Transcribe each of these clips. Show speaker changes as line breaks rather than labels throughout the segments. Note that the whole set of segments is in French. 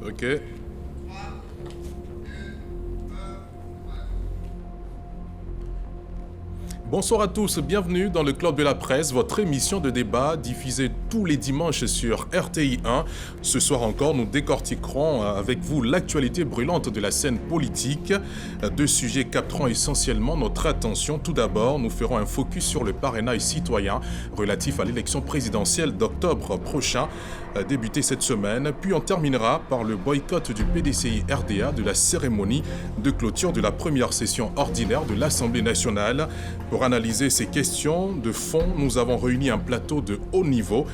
Ok. Bonsoir à tous, bienvenue dans le Club de la Presse, votre émission de débat diffusée tous les dimanches sur RTI 1. Ce soir encore, nous décortiquerons avec vous l'actualité brûlante de la scène politique. Deux sujets capteront essentiellement notre attention. Tout d'abord, nous ferons un focus sur le parrainage citoyen relatif à l'élection présidentielle d'octobre prochain, débuté cette semaine. Puis on terminera par le boycott du PDCI RDA de la cérémonie de clôture de la première session ordinaire de l'Assemblée nationale. Pour analyser ces questions de fond, nous avons réuni un plateau de haut niveau.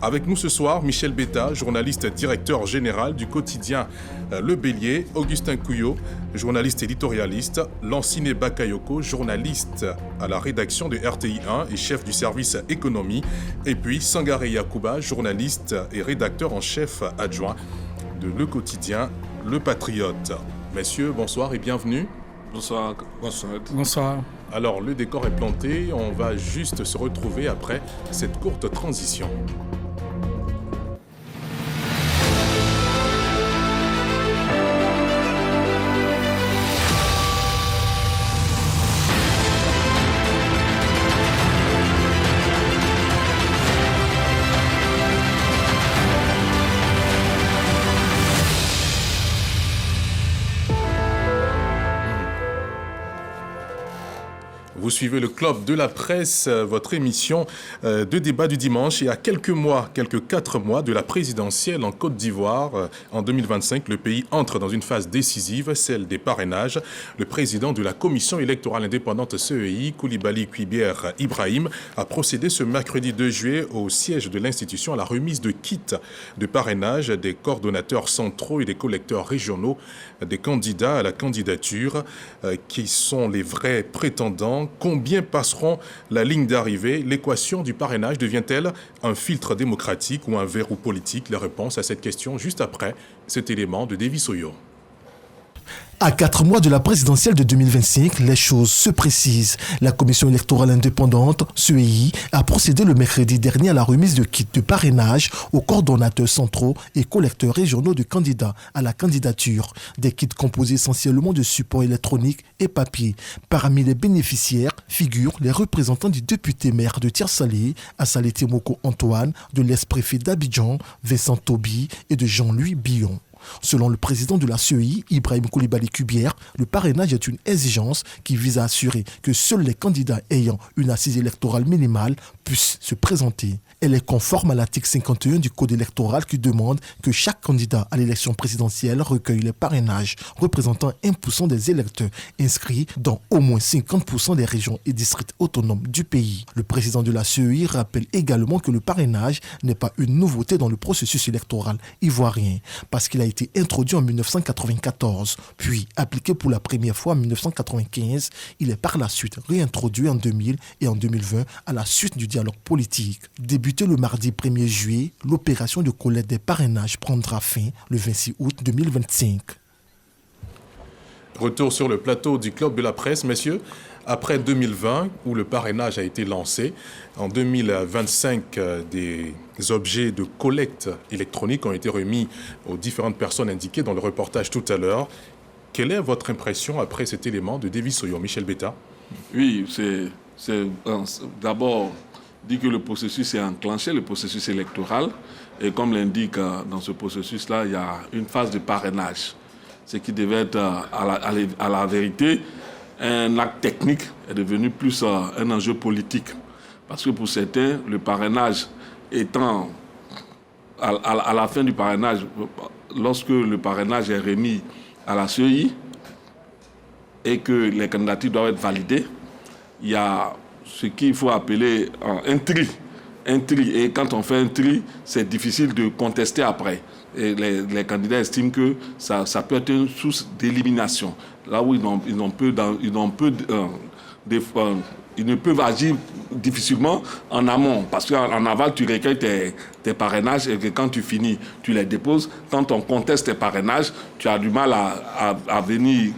Avec nous ce soir, Michel Betta, journaliste directeur général du quotidien Le Bélier, Augustin Couillot, journaliste éditorialiste, Lanciné Bakayoko, journaliste à la rédaction de RTI 1 et chef du service économie, et puis Sangaré Yacouba, journaliste et rédacteur en chef adjoint de Le Quotidien Le Patriote. Messieurs, bonsoir et bienvenue.
Bonsoir.
Bonsoir.
Alors, le décor est planté, on va juste se retrouver après cette courte transition. Vous suivez le Club de la Presse, votre émission de débat du dimanche. Et à quelques 4 mois de la présidentielle en Côte d'Ivoire, en 2025, le pays entre dans une phase décisive, celle des parrainages. Le président de la Commission électorale indépendante CEI, Koulibaly Kouibier Ibrahim, a procédé ce mercredi 2 juillet au siège de l'institution à la remise de kits de parrainage des coordonnateurs centraux et des collecteurs régionaux des candidats à la candidature, qui sont les vrais prétendants. Combien passeront la ligne d'arrivée? L'équation du parrainage devient-elle un filtre démocratique ou un verrou politique? Les réponses à cette question juste après cet élément de Davy Soyo.
À 4 mois de la présidentielle de 2025, les choses se précisent. La Commission électorale indépendante, CEI, a procédé le mercredi dernier à la remise de kits de parrainage aux coordonnateurs centraux et collecteurs régionaux de candidats à la candidature. Des kits composés essentiellement de supports électroniques et papier. Parmi les bénéficiaires figurent les représentants du député maire de Tiersalé, Assalé Temoko Antoine, de l'ex-préfet d'Abidjan, Vincent Tobi et de Jean-Louis Billon. Selon le président de la CEI, Ibrahim Koulibaly Kouibier, le parrainage est une exigence qui vise à assurer que seuls les candidats ayant une assise électorale minimale puissent se présenter. Elle est conforme à l'article 51 du Code électoral qui demande que chaque candidat à l'élection présidentielle recueille les parrainages représentant 1% des électeurs inscrits dans au moins 50% des régions et districts autonomes du pays. Le président de la CEI rappelle également que le parrainage n'est pas une nouveauté dans le processus électoral ivoirien parce qu'il a été introduit en 1994, puis appliqué pour la première fois en 1995. Il est par la suite réintroduit en 2000 et en 2020 à la suite du dialogue politique. Débuté le mardi 1er juillet, l'opération de collecte des parrainages prendra fin le 26 août 2025.
Retour sur le plateau du Club de la Presse, messieurs. Après 2020, où le parrainage a été lancé, en 2025, des objets de collecte électronique ont été remis aux différentes personnes indiquées dans le reportage tout à l'heure. Quelle est votre impression après cet élément de Davy Soyo? Michel Betta?
Oui, c'est d'abord dit que le processus est enclenché, le processus électoral. Et comme l'indique dans ce processus-là, il y a une phase de parrainage. Ce qui devait être à la vérité un acte technique est devenu plus un enjeu politique. Parce que pour certains, le parrainage étant à la fin du parrainage, lorsque le parrainage est remis à la CEI et que les candidatures doivent être validées, il y a ce qu'il faut appeler un tri. Un tri. Et quand on fait un tri, c'est difficile de contester après. Et les candidats estiment que ça peut être une source d'élimination. Là où ils ont peu ils ne peuvent agir difficilement en amont, parce qu'en aval, tu recueilles tes parrainages et que quand tu finis, tu les déposes. Quand on conteste tes parrainages, tu as du mal à venir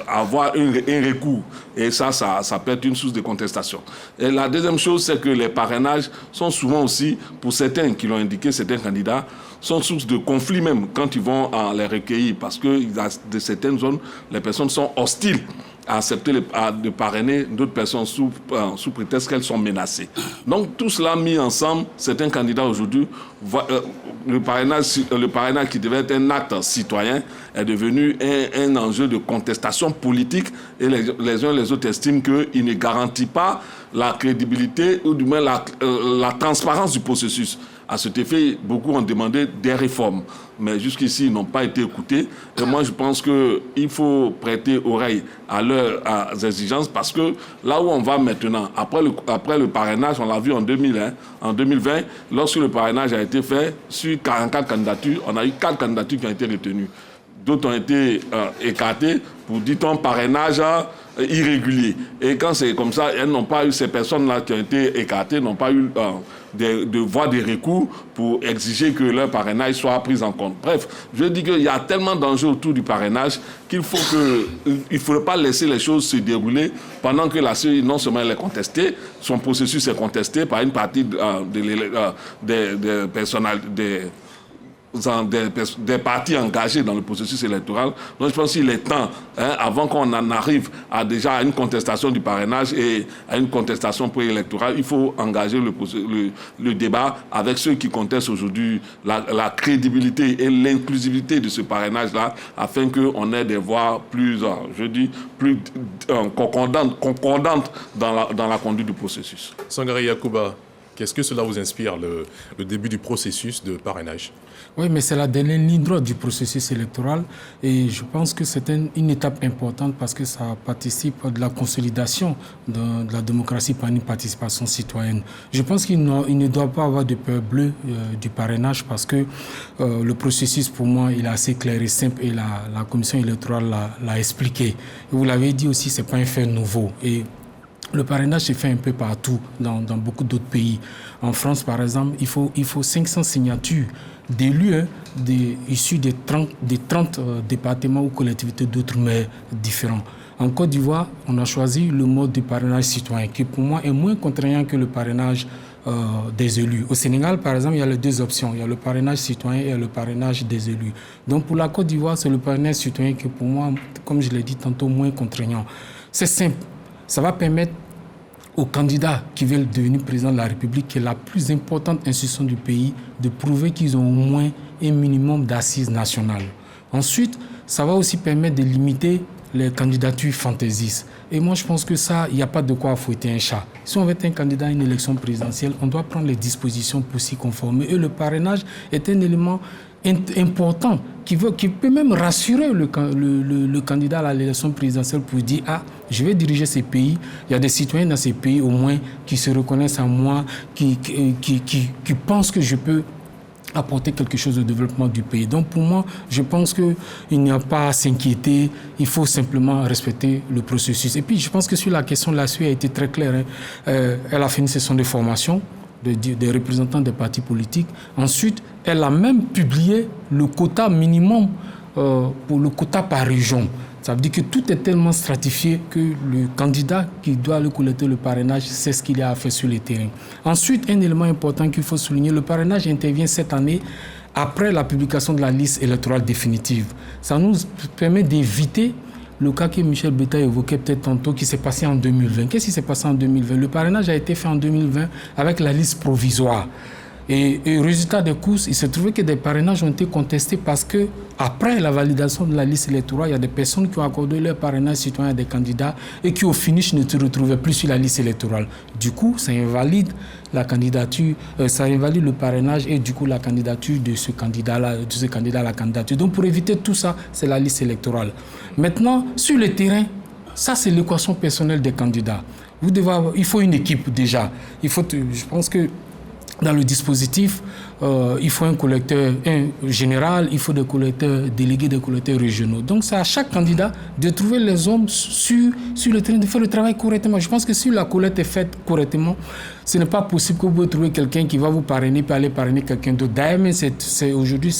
avoir un recours. Et ça peut être une source de contestation. Et la deuxième chose, c'est que les parrainages sont souvent aussi, pour certains qui l'ont indiqué, certains candidats, sont source de conflits même quand ils vont les recueillir, parce que dans certaines zones, les personnes sont hostiles à accepter de parrainer d'autres personnes sous prétexte qu'elles sont menacées. Donc tout cela mis ensemble, certains candidats aujourd'hui, le parrainage qui devait être un acte citoyen est devenu un enjeu de contestation politique, et les uns et les autres estiment qu'il ne garantit pas la crédibilité ou du moins la transparence du processus. À cet effet, beaucoup ont demandé des réformes, mais jusqu'ici, ils n'ont pas été écoutés. Et moi, je pense qu'il faut prêter oreille à leurs exigences, parce que là où on va maintenant, après le parrainage, on l'a vu en 2020, lorsque le parrainage a été fait, sur 44 candidatures, on a eu 4 candidatures qui ont été retenues. D'autres ont été écartées pour, dit-on, parrainage irrégulier. Et quand c'est comme ça, elles n'ont pas eu, ces personnes-là qui ont été écartées, n'ont pas eu de voie de recours pour exiger que leur parrainage soit pris en compte. Bref, je dis qu'il y a tellement d'enjeux autour du parrainage qu'il ne faut pas laisser les choses se dérouler pendant que la CEI, non seulement elle est contestée, son processus est contesté par une partie des partis engagés dans le processus électoral. Donc je pense qu'il est temps, avant qu'on en arrive déjà à une contestation du parrainage et à une contestation préélectorale, il faut engager le débat avec ceux qui contestent aujourd'hui la crédibilité et l'inclusivité de ce parrainage-là, afin qu'on ait des voix plus concordantes dans la conduite du processus.
Sangaré Yacouba, qu'est-ce que cela vous inspire, le début du processus de parrainage?
Oui, mais c'est la dernière ligne droite du processus électoral, et je pense que c'est une étape importante parce que ça participe de la consolidation de la démocratie par une participation citoyenne. Je pense qu'il ne doit pas avoir de peur bleue du parrainage, parce que le processus, pour moi, il est assez clair et simple, et la commission électorale l'a expliqué. Et vous l'avez dit aussi, ce n'est pas un fait nouveau. Et le parrainage se fait un peu partout, dans beaucoup d'autres pays. En France, par exemple, il faut 500 signatures d'élus issus des 30 départements ou collectivités d'outre-mer différents. En Côte d'Ivoire, on a choisi le mode de parrainage citoyen, qui pour moi est moins contraignant que le parrainage des élus. Au Sénégal, par exemple, il y a les deux options. Il y a le parrainage citoyen et le parrainage des élus. Donc pour la Côte d'Ivoire, c'est le parrainage citoyen qui, pour moi, comme je l'ai dit tantôt, moins contraignant. C'est simple. Ça va permettre aux candidats qui veulent devenir président de la République, qui est la plus importante institution du pays, de prouver qu'ils ont au moins un minimum d'assises nationales. Ensuite, ça va aussi permettre de limiter les candidatures fantaisistes. Et moi, je pense que ça, il n'y a pas de quoi fouetter un chat. Si on veut être un candidat à une élection présidentielle, on doit prendre les dispositions pour s'y conformer. Et le parrainage est un élément important qui peut même rassurer le candidat à l'élection présidentielle pour dire « Ah, je vais diriger ces pays. Il y a des citoyens dans ces pays, au moins, qui se reconnaissent en moi, qui pensent que je peux apporter quelque chose au développement du pays. » Donc pour moi, je pense qu'il n'y a pas à s'inquiéter, il faut simplement respecter le processus. Et puis je pense que sur la question de la Suisse, elle a été très claire. Elle a fait une session de formation des représentants des partis politiques. Ensuite, elle a même publié le quota minimum pour le quota par région. Ça veut dire que tout est tellement stratifié que le candidat qui doit aller collecter le parrainage sait ce qu'il a à faire sur le terrain. Ensuite, un élément important qu'il faut souligner, le parrainage intervient cette année après la publication de la liste électorale définitive. Ça nous permet d'éviter le cas que Michel Betta évoquait peut-être tantôt, qui s'est passé en 2020. Qu'est-ce qui s'est passé en 2020? Le parrainage a été fait en 2020 avec la liste provisoire. Et résultat des courses, il s'est trouvé que des parrainages ont été contestés parce que après la validation de la liste électorale, il y a des personnes qui ont accordé leur parrainage citoyen à des candidats et qui au finish ne se retrouvaient plus sur la liste électorale. Du coup, ça invalide la candidature, ça invalide le parrainage et du coup la candidature de ce candidat-là, à la candidature. Donc pour éviter tout ça, c'est la liste électorale. Maintenant, sur le terrain, ça c'est l'équation personnelle des candidats. Il faut une équipe déjà. Je pense que dans le dispositif, il faut un collecteur général, il faut des collecteurs délégués, des collecteurs régionaux. Donc c'est à chaque candidat de trouver les hommes sur le terrain, de faire le travail correctement. Je pense que si la collecte est faite correctement, ce n'est pas possible que vous pouvez trouver quelqu'un qui va vous parrainer puis aller parrainer quelqu'un d'autre. D'ailleurs, mais aujourd'hui,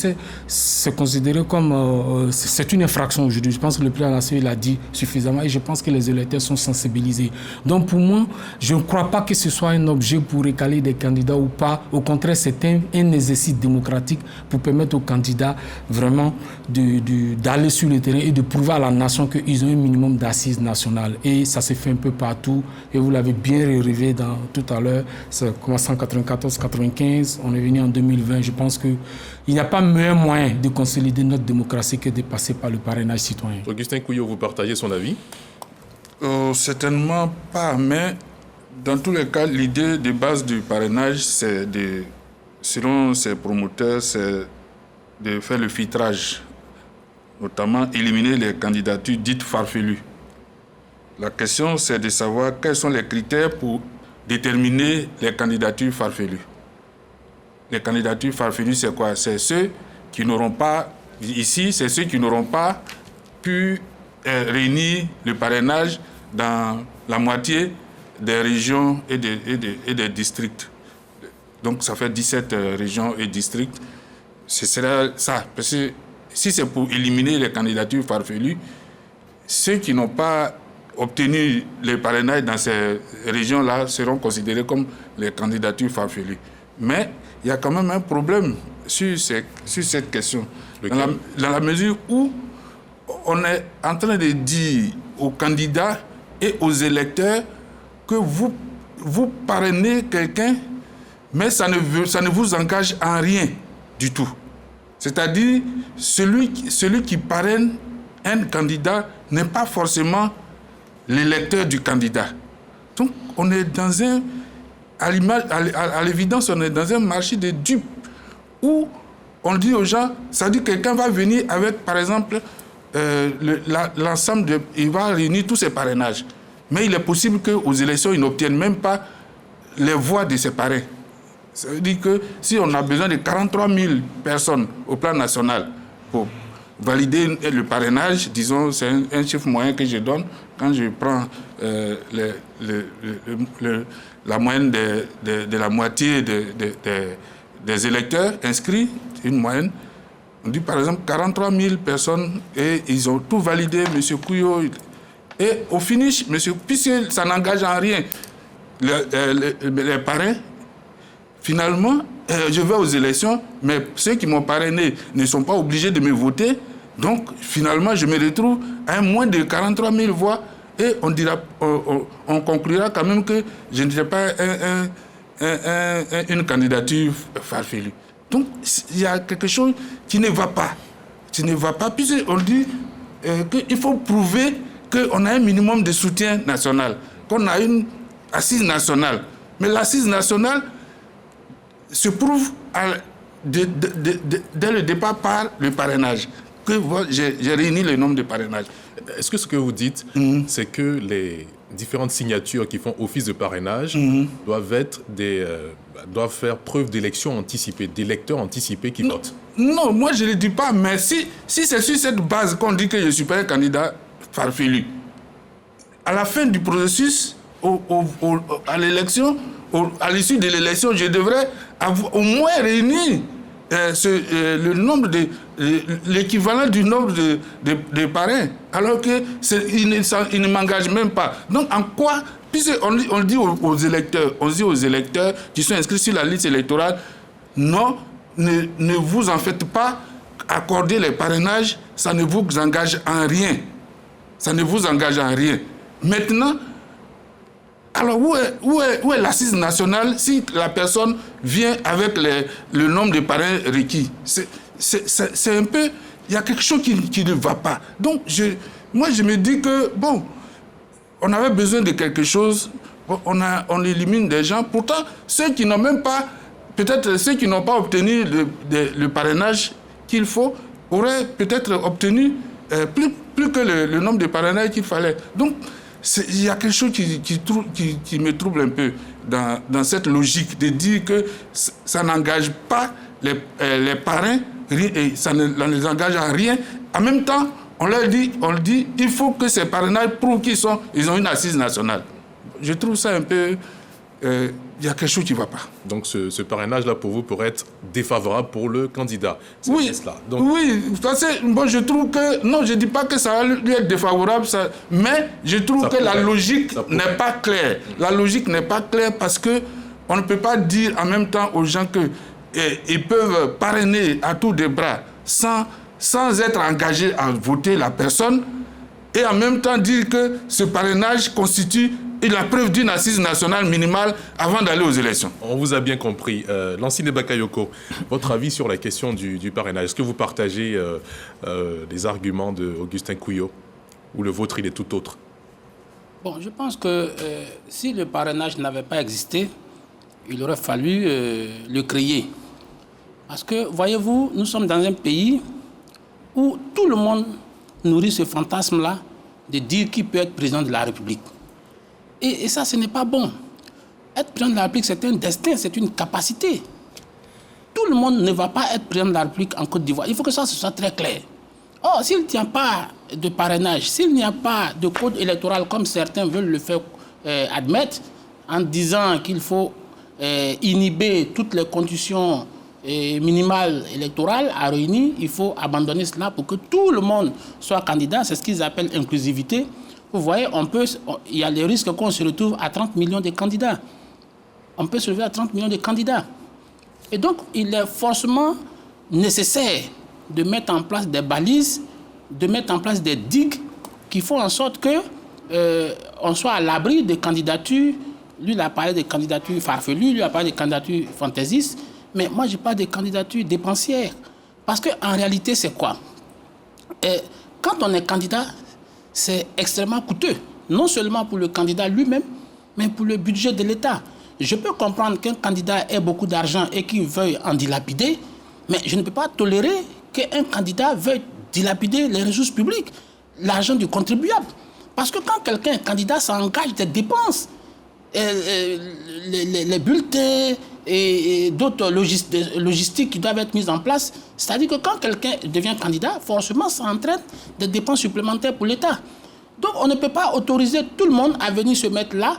c'est considéré comme... c'est une infraction aujourd'hui. Je pense que le président de la CEI l'a dit suffisamment et je pense que les électeurs sont sensibilisés. Donc pour moi, je ne crois pas que ce soit un objet pour récaler des candidats ou pas. Au contraire, c'est un exercice démocratique pour permettre aux candidats vraiment d'aller sur le terrain et de prouver à la nation qu'ils ont un minimum d'assises nationales. Et ça s'est fait un peu partout. Et vous l'avez bien relevé tout à l'heure. Ça a commencé en 94-95. On est venu en 2020. Je pense qu'il n'y a pas meilleur moyen de consolider notre démocratie que de passer par le parrainage citoyen.
Augustin Couillot, vous partagez son avis?
Certainement pas, mais dans tous les cas, l'idée de base du parrainage, c'est selon ses promoteurs, c'est de faire le filtrage, notamment éliminer les candidatures dites farfelues. La question, c'est de savoir quels sont les critères pour déterminer les candidatures farfelues. Les candidatures farfelues, c'est quoi? C'est ceux qui n'auront pas, ici, c'est ceux qui n'auront pas pu réunir le parrainage dans la moitié des régions et des districts. Donc ça fait 17 régions et districts. Ce serait ça. Parce que si c'est pour éliminer les candidatures farfelues, ceux qui n'ont pas obtenu le parrainage dans ces régions-là seront considérés comme les candidatures farfelues. Mais il y a quand même un problème sur cette question. Dans la mesure où on est en train de dire aux candidats et aux électeurs que vous parrainez quelqu'un, mais ça ne vous engage en rien du tout. C'est-à-dire, celui qui parraine un candidat n'est pas forcément l'électeur du candidat. Donc, on est dans à l'évidence, on est dans un marché de dupes où on dit aux gens, ça dit que quelqu'un va venir avec, par exemple, l'ensemble il va réunir tous ses parrainages. Mais il est possible qu'aux élections, ils n'obtiennent même pas les voix de ses parrains. Ça veut dire que si on a besoin de 43 000 personnes au plan national pour valider le parrainage, disons, c'est un chiffre moyen que je donne, quand je prends la moyenne de la moitié des électeurs inscrits, une moyenne, on dit par exemple 43 000 personnes et ils ont tout validé, M. Couillot. Et au finish, puisque ça n'engage en rien les parrains, finalement, je vais aux élections, mais ceux qui m'ont parrainé ne sont pas obligés de me voter. Donc, finalement, je me retrouve à moins de 43 000 voix et on conclura quand même que je ne serai pas une candidature farfelue. Donc, il y a quelque chose qui ne va pas. Puisqu'on dit qu'il faut prouver qu'on a un minimum de soutien national, qu'on a une assise nationale. Mais l'assise nationale se prouve dès le départ par le parrainage. Que j'ai réuni le nombre de parrainages.
Est-ce que ce que vous dites, c'est que les différentes signatures qui font office de parrainage doivent faire preuve d'élection anticipée, d'électeurs anticipés qui votent?
Non, moi je ne le dis pas, mais si c'est sur cette base qu'on dit que je ne suis pas un candidat farfelu, à la fin du processus, à l'élection, à l'issue de l'élection, je devrais au moins réunir le nombre l'équivalent du nombre de parrains, alors qu'il ne m'engage même pas. Donc en quoi, puisqu'on dit aux électeurs qui sont inscrits sur la liste électorale, non, ne vous en faites pas, accorder les parrainages, ça ne vous engage en rien. Ça ne vous engage en rien. Maintenant, alors où est l'assise nationale si la personne vient avec le nombre de parrains requis? C'est un peu... Il y a quelque chose qui ne va pas. Donc, moi, je me dis que, bon, on avait besoin de quelque chose, on élimine des gens. Pourtant, ceux qui n'ont même pas... Peut-être ceux qui n'ont pas obtenu le parrainage qu'il faut, auraient peut-être obtenu plus que le nombre de parrainages qu'il fallait. Donc, il y a quelque chose qui me trouble un peu. dans cette logique de dire que ça n'engage pas les parrains, et ça ne les engage à rien. En même temps, on dit, il faut que ces parrainages prouvent qu'ils ont une assise nationale. Je trouve ça un peu... il y a quelque chose qui ne va pas.
Donc ce parrainage-là, pour vous, pourrait être défavorable pour le candidat.
Oui, parce que bon, je trouve que... Non, je ne dis pas que ça va lui être défavorable, mais je trouve que la logique n'est pas claire. La logique n'est pas claire parce qu'on ne peut pas dire en même temps aux gens qu'ils peuvent parrainer à tour de bras sans être engagés à voter la personne et en même temps dire que ce parrainage constitue la preuve d'une assise nationale minimale avant d'aller aux élections.
On vous a bien compris. Lansine Bakayoko, votre avis sur la question du parrainage, est-ce que vous partagez les arguments d'Augustin Couillot ou le vôtre, il est tout autre?
Bon, je pense que si le parrainage n'avait pas existé, il aurait fallu le créer. Parce que, voyez-vous, nous sommes dans un pays où tout le monde nourrit ce fantasme-là de dire qui peut être président de la République. Et ça, ce n'est pas bon. Être président de la République, c'est un destin, c'est une capacité. Tout le monde ne va pas être président de la République en Côte d'Ivoire. Il faut que ça soit très clair. Or, s'il n'y a pas de parrainage, s'il n'y a pas de code électoral comme certains veulent le faire admettre, en disant qu'il faut inhiber toutes les conditions minimales électorales à réunir, il faut abandonner cela pour que tout le monde soit candidat. C'est ce qu'ils appellent inclusivité. Vous voyez, il y a les risques qu'on se retrouve à 30 millions de candidats. On peut se retrouver à 30 millions de candidats. Et donc, il est forcément nécessaire de mettre en place des balises, de mettre en place des digues qui font en sorte qu'on soit à l'abri des candidatures. Lui, il a parlé des candidatures farfelues, lui, il a parlé des candidatures fantaisistes. Mais moi, je parle des candidatures dépensières. Parce qu'en réalité, c'est quoi? Quand on est candidat, c'est extrêmement coûteux. Non seulement pour le candidat lui-même, mais pour le budget de l'État. Je peux comprendre qu'un candidat ait beaucoup d'argent et qu'il veuille en dilapider, mais je ne peux pas tolérer qu'un candidat veuille dilapider les ressources publiques, l'argent du contribuable. Parce que quand quelqu'un est candidat, ça engage des dépenses. Les bulletins et d'autres logistiques qui doivent être mises en place. C'est-à-dire que quand quelqu'un devient candidat, forcément, ça entraîne des dépenses supplémentaires pour l'État. Donc, on ne peut pas autoriser tout le monde à venir se mettre là,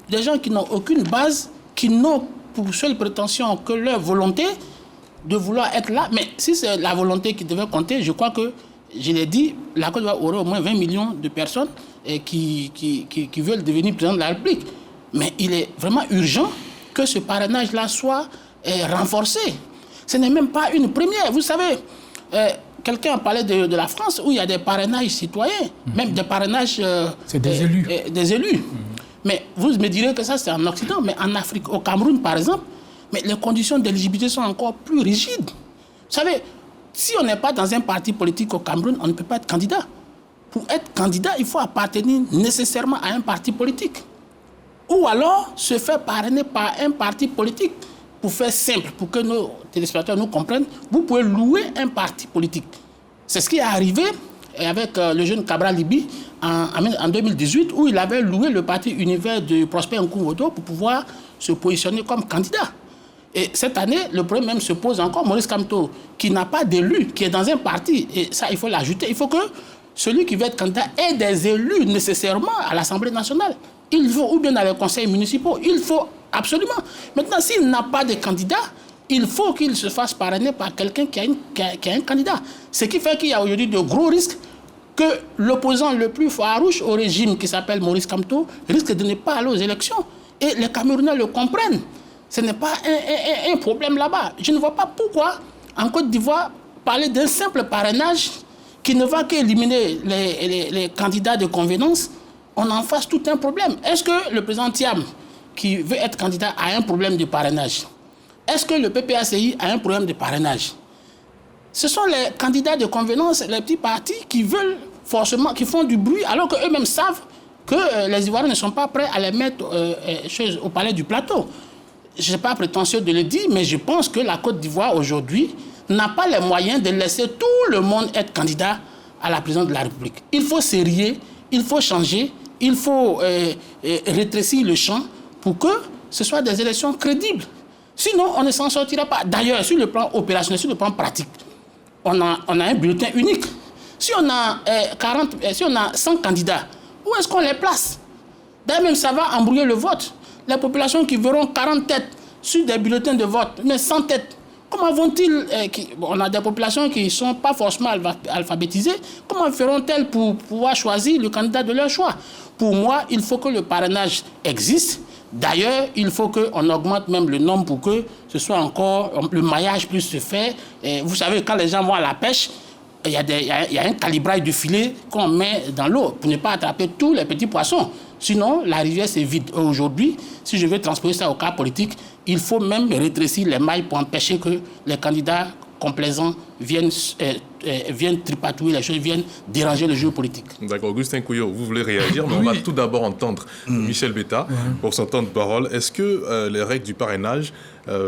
des gens qui n'ont aucune base, qui n'ont pour seule prétention que leur volonté de vouloir être là. Mais si c'est la volonté qui devait compter, je crois que, je l'ai dit, la Côte d'Ivoire aurait au moins 20 millions de personnes qui veulent devenir président de la République. Mais il est vraiment urgent que ce parrainage-là soit renforcé. Ce n'est même pas une première. Vous savez, quelqu'un a parlé de la France où il y a des parrainages citoyens, même des parrainages...
c'est des élus.
Des élus. Mais vous me direz que ça, c'est en Occident. Mais en Afrique, au Cameroun, par exemple, mais les conditions d'éligibilité sont encore plus rigides. Vous savez, si on n'est pas dans un parti politique au Cameroun, on ne peut pas être candidat. Pour être candidat, il faut appartenir nécessairement à un parti politique. Ou alors se faire parrainer par un parti politique. Pour faire simple, pour que nos téléspectateurs nous comprennent, vous pouvez louer un parti politique. C'est ce qui est arrivé avec le jeune Cabral Libi en 2018, où il avait loué le parti Univers de Prosper Nkoungodo pour pouvoir se positionner comme candidat. Et cette année, le problème même se pose encore. Maurice Kamto, qui n'a pas d'élu, qui est dans un parti, et ça, il faut l'ajouter. Il faut que celui qui veut être candidat ait des élus nécessairement à l'Assemblée nationale. Il faut, ou bien dans les conseils municipaux, il faut absolument. Maintenant, s'il n'a pas de candidat, il faut qu'il se fasse parrainer par quelqu'un qui a un candidat. Ce qui fait qu'il y a aujourd'hui de gros risques que l'opposant le plus farouche au régime, qui s'appelle Maurice Kamto, risque de ne pas aller aux élections. Et les Camerounais le comprennent. Ce n'est pas un problème là-bas. Je ne vois pas pourquoi, en Côte d'Ivoire, parler d'un simple parrainage qui ne va qu'éliminer les candidats de convenance, on en fasse tout un problème. Est-ce que le président Thiam, qui veut être candidat, a un problème de parrainage? Est-ce que le PPACI a un problème de parrainage? Ce sont les candidats de convenance, les petits partis qui veulent forcément, qui font du bruit, alors qu'eux-mêmes savent que les Ivoiriens ne sont pas prêts à les mettre au palais du plateau. Je n'ai pas prétentieux de le dire, mais je pense que la Côte d'Ivoire aujourd'hui n'a pas les moyens de laisser tout le monde être candidat à la présidence de la République. Il faut s'érier, il faut changer, il faut rétrécir le champ pour que ce soient des élections crédibles. Sinon, on ne s'en sortira pas. D'ailleurs, sur le plan opérationnel, sur le plan pratique, on a un bulletin unique. Si on a 100 candidats, où est-ce qu'on les place? D'ailleurs, même ça va embrouiller le vote. Les populations qui verront 40 têtes sur des bulletins de vote, mais 100 têtes, comment vont-ils... on a des populations qui ne sont pas forcément alphabétisées. Comment feront-elles pour pouvoir choisir le candidat de leur choix? Pour moi, il faut que le parrainage existe. D'ailleurs, il faut qu'on augmente même le nombre pour que ce soit encore... Le maillage puisse se faire. Et vous savez, quand les gens vont à la pêche, il y a un calibrage du filet qu'on met dans l'eau pour ne pas attraper tous les petits poissons. Sinon, la rivière, c'est vide. Aujourd'hui, si je veux transposer ça au cas politique, il faut même rétrécir les mailles pour empêcher que les candidats complaisants viennent tripatouiller les choses, viennent déranger le jeu politique.
D'accord. Augustin Couillot, vous voulez réagir, mais on va tout d'abord entendre Michel Betta pour son temps de parole. Est-ce que les règles du parrainage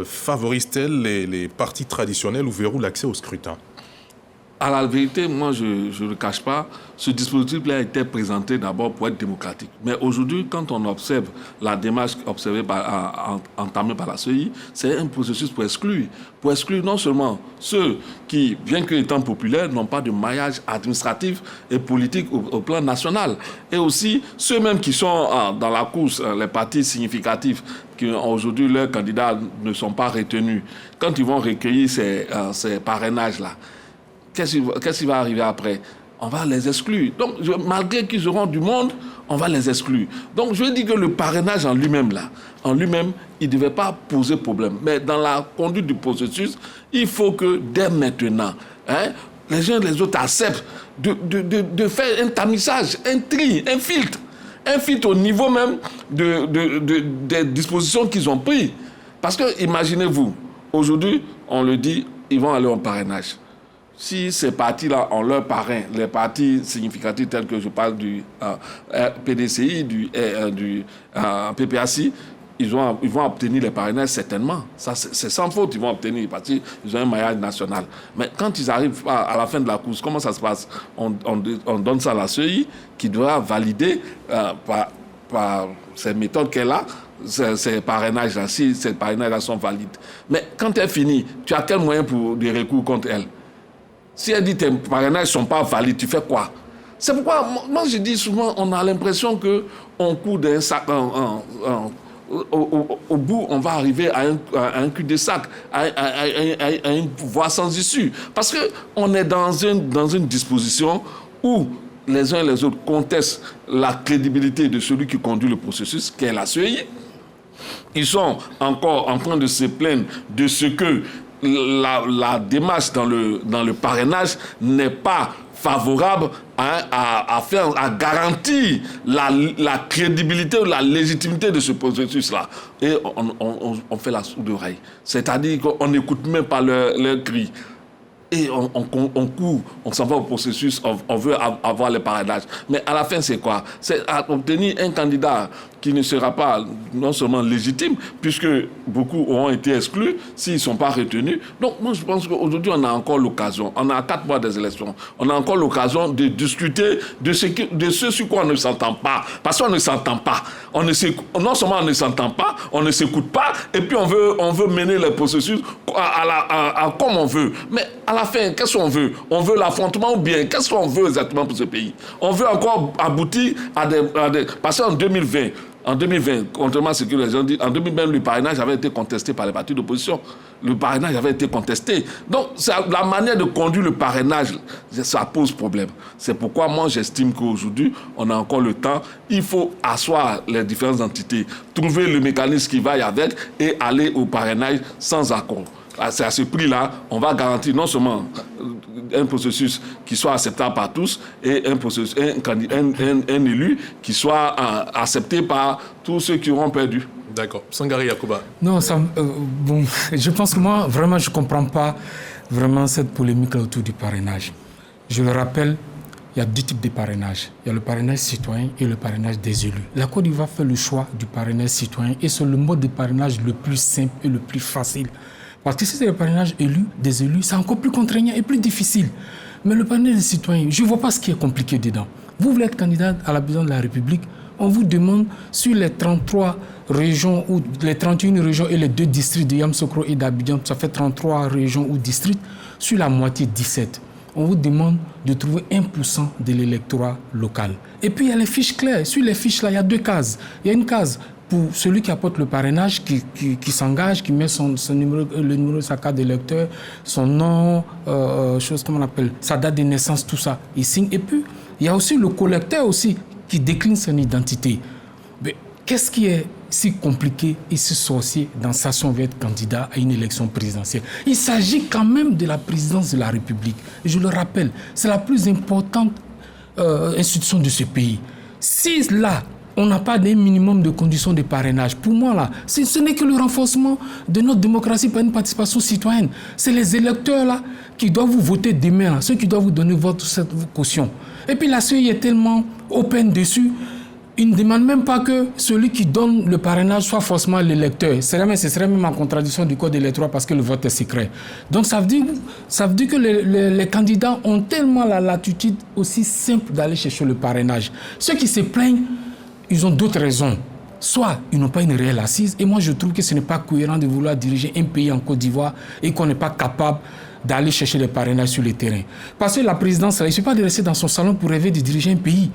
favorisent-elles les partis traditionnels ou verrouillent l'accès au scrutin?
À la vérité, moi, je ne le cache pas, ce dispositif-là a été présenté d'abord pour être démocratique. Mais aujourd'hui, quand on observe la démarche entamée par la CEI, c'est un processus pour exclure. Pour exclure non seulement ceux qui, bien qu'étant populaires, n'ont pas de maillage administratif et politique au plan national. Et aussi ceux-mêmes qui sont dans la course, les partis significatifs, qui aujourd'hui leurs candidats ne sont pas retenus. Quand ils vont recueillir ces parrainages-là, qu'est-ce qui va arriver après? On va les exclure. Donc, malgré qu'ils auront du monde, on va les exclure. Donc, je veux dire que le parrainage en lui-même, il ne devait pas poser problème. Mais dans la conduite du processus, il faut que dès maintenant, les uns et les autres acceptent de faire un tamisage, un tri, un filtre au niveau même des dispositions qu'ils ont prises. Parce que, imaginez-vous, aujourd'hui, on le dit, ils vont aller en parrainage. Si ces partis-là ont leur parrain, les partis significatifs tels que je parle du PDCI, du PPACI, ils vont obtenir les parrainages certainement. Ça, c'est sans faute, ils vont obtenir parce qu'ils ont un maillage national. Mais quand ils arrivent à la fin de la course, comment ça se passe? On donne ça à la CEI qui doit valider par ces méthodes qu'elle a, ces parrainages-là, si ces parrainages-là sont valides. Mais quand elle finit, tu as quel moyen pour des recours contre elle? Si elle dit que tes parrainages ne sont pas valides, tu fais quoi? C'est pourquoi, moi je dis souvent, on a l'impression qu'on court d'un sac, au bout, on va arriver à un cul-de-sac, à une voie sans issue. Parce qu'on est dans une disposition où les uns et les autres contestent la crédibilité de celui qui conduit le processus, qui est la CEI. Ils sont encore en train de se plaindre de ce que la démarche dans le parrainage n'est pas favorable à garantir la crédibilité ou la légitimité de ce processus-là. Et on fait la sourde oreille. C'est-à-dire qu'on n'écoute même pas leurs cris. Et on court, on s'en va au processus, on veut avoir les parrainages. Mais à la fin, c'est quoi? C'est obtenir un candidat qui ne sera pas non seulement légitime, puisque beaucoup auront été exclus s'ils ne sont pas retenus. Donc, moi, je pense qu'aujourd'hui, on a encore l'occasion, on a 4 mois des élections, on a encore l'occasion de discuter de ce sur quoi on ne s'entend pas. Parce qu'on ne s'entend pas. Non seulement on ne s'entend pas, on ne s'écoute pas, et puis on veut mener le processus comme on veut. Mais à la fin, qu'est-ce qu'on veut? On veut l'affrontement ou bien qu'est-ce qu'on veut exactement pour ce pays? On veut encore aboutir à des... Parce qu'en 2020, contrairement à ce que les gens disent, en 2020, le parrainage avait été contesté par les partis d'opposition. Le parrainage avait été contesté. Donc, la manière de conduire le parrainage, ça pose problème. C'est pourquoi moi, j'estime qu'aujourd'hui, on a encore le temps. Il faut asseoir les différentes entités, trouver le mécanisme qui va avec et aller au parrainage sans accord. C'est à ce prix-là, on va garantir non seulement un processus qui soit acceptable par tous et un élu qui soit accepté par tous ceux qui auront perdu.
D'accord. Sangari Yacouba.
Non, je pense que moi, vraiment, je ne comprends pas vraiment cette polémique autour du parrainage. Je le rappelle, il y a 2 types de parrainage. Il y a le parrainage citoyen et le parrainage des élus. La Côte d'Ivoire fait le choix du parrainage citoyen et c'est le mode de parrainage le plus simple et le plus facile. Parce que si c'est le parrainage des élus, c'est encore plus contraignant et plus difficile. Mais le parrainage des citoyens, je ne vois pas ce qui est compliqué dedans. Vous voulez être candidat à la présidence de la République, On vous demande, sur les 33 régions, ou les 31 régions et les 2 districts de Yamoussoukro et d'Abidjan, ça fait 33 régions ou districts, sur la moitié 17. On vous demande de trouver 1% de l'électorat local. Et puis il y a les fiches claires. Sur les fiches là, il y a 2 cases. Il y a une case pour celui qui apporte le parrainage, qui s'engage, qui met son numéro, le numéro de sa carte d'électeur, son nom, comment on appelle, sa date de naissance, tout ça, il signe. Et puis, il y a aussi le collecteur aussi, qui décline son identité. Mais qu'est-ce qui est si compliqué et si sorcier dans ça si on veut être candidat à une élection présidentielle? Il s'agit quand même de la présidence de la République. Et je le rappelle, c'est la plus importante institution de ce pays. Si là, on n'a pas d'un minimum de conditions de parrainage. Pour moi, là, ce n'est que le renforcement de notre démocratie par une participation citoyenne. C'est les électeurs là qui doivent vous voter demain, là, ceux qui doivent vous donner votre caution. Et puis la CEI est tellement open dessus, il ne demande même pas que celui qui donne le parrainage soit forcément l'électeur. Ce serait même en contradiction du code électoral parce que le vote est secret. Donc ça veut dire que les candidats ont tellement la latitude aussi simple d'aller chercher le parrainage. Ceux qui se plaignent, ils ont d'autres raisons. Soit ils n'ont pas une réelle assise, et moi je trouve que ce n'est pas cohérent de vouloir diriger un pays en Côte d'Ivoire et qu'on n'est pas capable d'aller chercher les parrainages sur le terrain. Parce que la présidence, il ne suffit pas de rester dans son salon pour rêver de diriger un pays.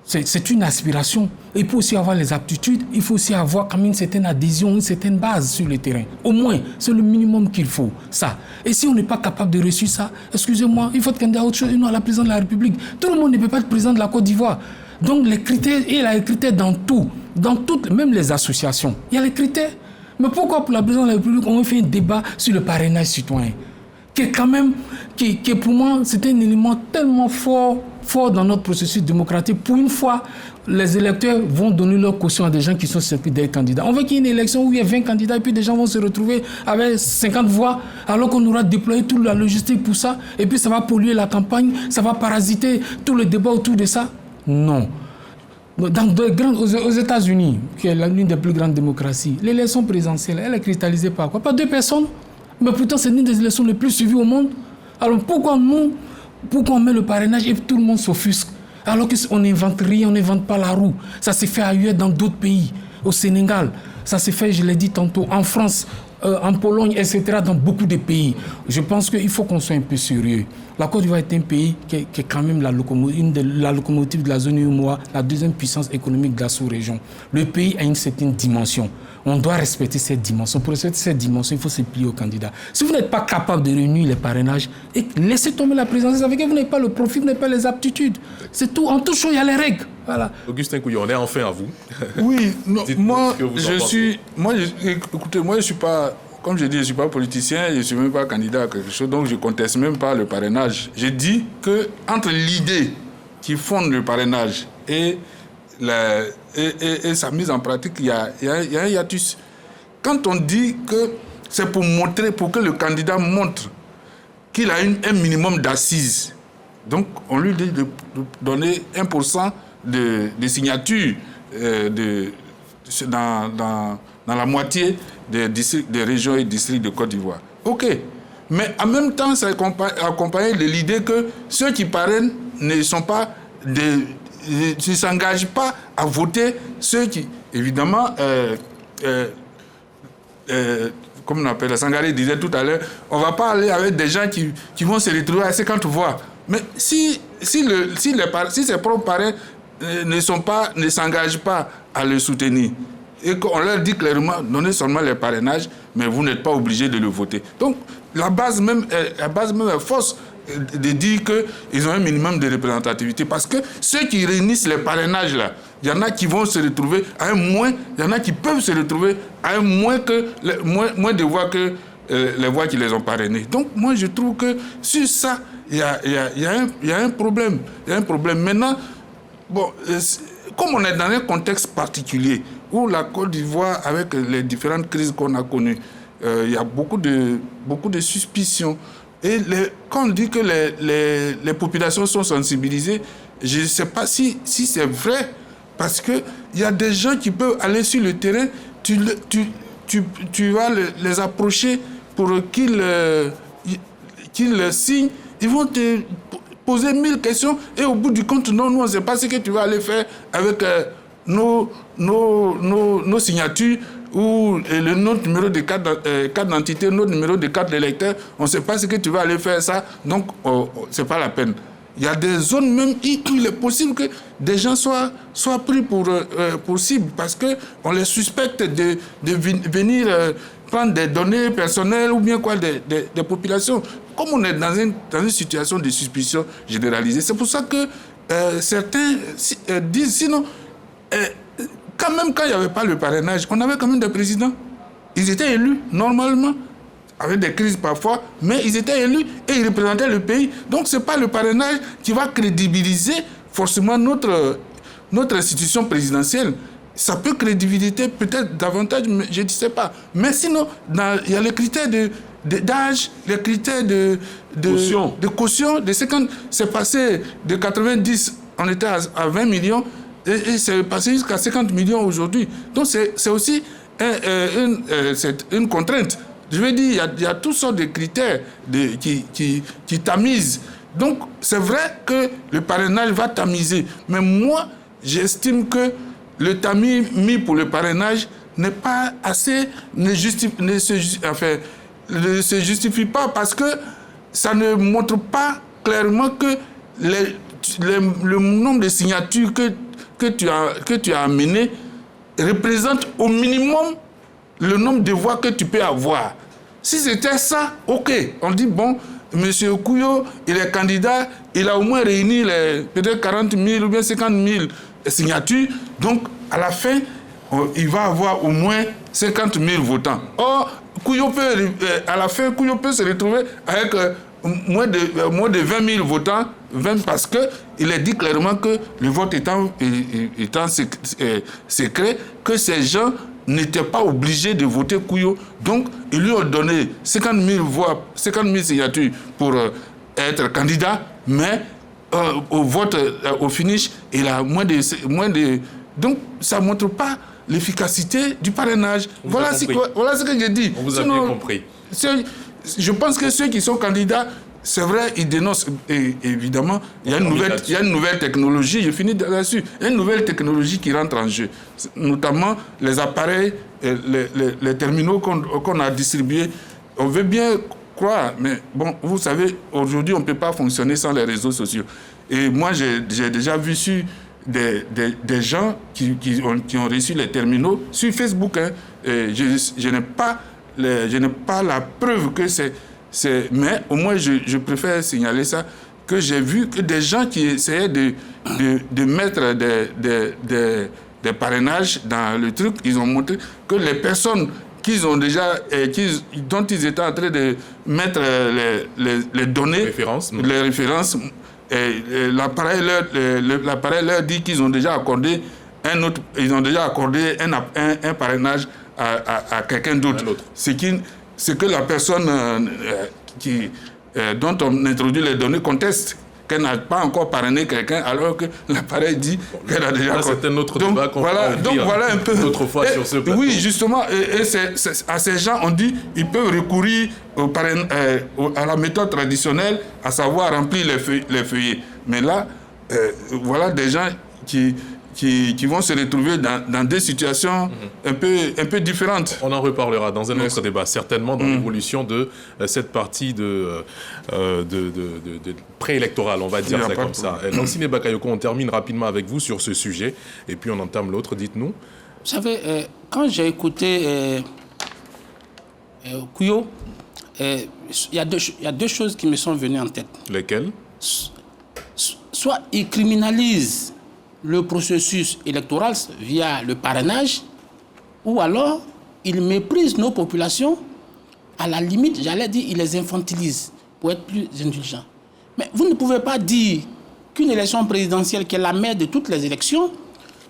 C'est une aspiration. Et il faut aussi avoir les aptitudes, il faut aussi avoir quand même une certaine adhésion, une certaine base sur le terrain. Au moins, c'est le minimum qu'il faut, ça. Et si on n'est pas capable de réussir ça, excusez-moi, il faut être candidat à autre chose, non à la présidence de la République. Tout le monde ne peut pas être président de la Côte d'Ivoire. Donc les critères, il y a les critères dans tout, dans toutes, même les associations. Il y a les critères. Mais pourquoi pour la présidence de la République, on fait un débat sur le parrainage citoyen, qui est quand même, qui pour moi, c'est un élément tellement fort dans notre processus démocratique. Pour une fois, les électeurs vont donner leur caution à des gens qui sont susceptibles d'être candidats. On veut qu'il y ait une élection où il y a 20 candidats et puis des gens vont se retrouver avec 50 voix alors qu'on aura déployé toute la logistique pour ça et puis ça va polluer la campagne, ça va parasiter tout le débat autour de ça. Non. Aux États-Unis, qui est l'une des plus grandes démocraties, l'élection présidentielle, elle est cristallisée par quoi? Par 2 personnes. Mais pourtant, c'est l'une des élections les plus suivies au monde. Alors pourquoi on met le parrainage et tout le monde s'offusque? Alors qu'on n'invente rien, on n'invente pas la roue. Ça s'est fait ailleurs dans d'autres pays. Au Sénégal, ça s'est fait, je l'ai dit tantôt, en France, en Pologne, etc., dans beaucoup de pays. Je pense qu'il faut qu'on soit un peu sérieux. La Côte d'Ivoire est un pays qui est quand même la locomotive de la zone UEMOA, la deuxième puissance économique de la sous-région. Le pays a une certaine dimension. On doit respecter cette dimension. Pour respecter cette dimension, il faut se plier aux candidats. Si vous n'êtes pas capable de réunir les parrainages, laissez tomber la présidence. Ça veut dire que vous n'avez pas le profil, vous n'avez pas les aptitudes. C'est tout. En toute chose, il y a les règles. Voilà.
Augustin Couillon, on est enfin à vous.
Oui, non, écoutez, moi je suis pas, comme je dis, je suis pas politicien, je suis même pas candidat à quelque chose, donc je conteste même pas le parrainage. Je dis que entre l'idée qui fonde le parrainage et sa mise en pratique, il y a un hiatus. Quand on dit que c'est pour que le candidat montre qu'il a un minimum d'assises, donc on lui dit de donner 1% de signatures dans la moitié des régions et districts de Côte d'Ivoire. OK. Mais en même temps, ça accompagne de l'idée que ceux qui parrainent ne s'engagent pas à voter ceux qui, évidemment, comme on appelle, Sangaré disait tout à l'heure, on ne va pas aller avec des gens qui vont se retrouver à 50 voix. Mais si ses propres parrains ne s'engagent pas à le soutenir, et qu'on leur dit clairement, donnez seulement les parrainages, mais vous n'êtes pas obligé de le voter. Donc, la base même est fausse de dire qu'ils ont un minimum de représentativité. Parce que ceux qui réunissent les parrainages, là, il y en a qui vont se retrouver à un moins, il y en a qui peuvent se retrouver à un moins de voix que les voix qui les ont parrainés. Donc, moi, je trouve que sur ça, il y a un problème. Il y a un problème. Maintenant, bon, comme on est dans un contexte particulier, où la Côte d'Ivoire, avec les différentes crises qu'on a connues, il y a beaucoup de suspicions. Et quand on dit que les populations sont sensibilisées, je ne sais pas si c'est vrai, parce qu'il y a des gens qui peuvent aller sur le terrain, tu vas les approcher pour qu'ils signent, ils vont te poser 1000 questions, et au bout du compte, non, nous, on ne sait pas ce que tu vas aller faire nos signatures ou notre numéro de carte d'identité, notre numéro de carte d'électeur, on ne sait pas ce que tu vas aller faire ça, donc ce n'est pas la peine. Il y a des zones même où il est possible que des gens soient pris pour cible parce qu'on les suspecte de venir prendre des données personnelles ou bien quoi des populations. Comme on est dans une situation de suspicion généralisée, c'est pour ça que certains disent, sinon, quand il n'y avait pas le parrainage, on avait quand même des présidents. Ils étaient élus normalement, avec des crises parfois, mais ils étaient élus et ils représentaient le pays. Donc ce n'est pas le parrainage qui va crédibiliser forcément notre institution présidentielle. Ça peut crédibiliser peut-être davantage, mais je ne sais pas. Mais sinon, il y a les critères d'âge, les critères de caution, de 50. C'est passé de 90, on était à 20 millions, et c'est passé jusqu'à 50 millions aujourd'hui. Donc c'est aussi une contrainte. Je veux dire, il y a toutes sortes de critères qui tamisent. Donc, c'est vrai que le parrainage va tamiser. Mais moi, j'estime que le tamis mis pour le parrainage n'est pas assez, ne se justifie pas parce que ça ne montre pas clairement que le nombre de signatures que tu as amené représente au minimum le nombre de voix que tu peux avoir. Si c'était ça, ok. On dit, bon, M. Kouyo, il est candidat, il a au moins réuni peut-être 40 000 ou bien 50 000 signatures. Donc, à la fin, il va avoir au moins 50 000 votants. Or, à la fin, Kouyo peut se retrouver avec moins de 20 000 votants, parce qu'il est dit clairement que le vote étant secret, que ces gens n'étaient pas obligés de voter Kouyo. Donc, ils lui ont donné 50 000 voix, 50 000 signatures pour être candidat, mais au vote, au finish, il a moins de... Donc, ça ne montre pas l'efficacité du parrainage. Voilà ce que j'ai dit.
On vous a bien compris.
Je pense que ceux qui sont candidats, c'est vrai, ils dénoncent. Et évidemment, il y a une nouvelle technologie, je finis là-dessus, il y a une nouvelle technologie qui rentre en jeu. Notamment les appareils, les terminaux qu'on a distribués. On veut bien croire, mais bon, vous savez, aujourd'hui, on ne peut pas fonctionner sans les réseaux sociaux. Et moi, j'ai déjà vu sur des gens qui ont reçu les terminaux sur Facebook. Hein. Je n'ai pas la preuve que c'est... Mais au moins, je préfère signaler ça, que j'ai vu que des gens qui essayaient de mettre des parrainages dans le truc, ils ont montré que les personnes dont ils étaient en train de mettre les données, les références, l'appareil leur dit qu'ils ont déjà accordé un parrainage à quelqu'un d'autre. Ce que la personne dont on introduit les données conteste, qu'elle n'a pas encore parrainé quelqu'un, alors que l'appareil dit qu'elle a déjà...
C'est un autre débat qu'on
voilà un peu...
une autre fois sur ce plateau.
Oui, justement, à ces gens, on dit qu'ils peuvent recourir à la méthode traditionnelle, à savoir remplir les feuillets. Mais là, voilà des gens qui vont se retrouver dans des situations un peu différentes.
On en reparlera dans un autre débat, certainement dans l'évolution de cette partie de préélectorale, on va dire ça comme ça. Lansine Bakayoko, on termine rapidement avec vous sur ce sujet, et puis on entame l'autre, dites-nous.
Vous savez, quand j'ai écouté Kouyo, il y a deux choses qui me sont venues en tête.
Lesquelles?
Soit il criminalise le processus électoral via le parrainage, ou alors il méprise nos populations, à la limite, j'allais dire, il les infantilise pour être plus indulgent. Mais vous ne pouvez pas dire qu'une élection présidentielle, qui est la mère de toutes les élections,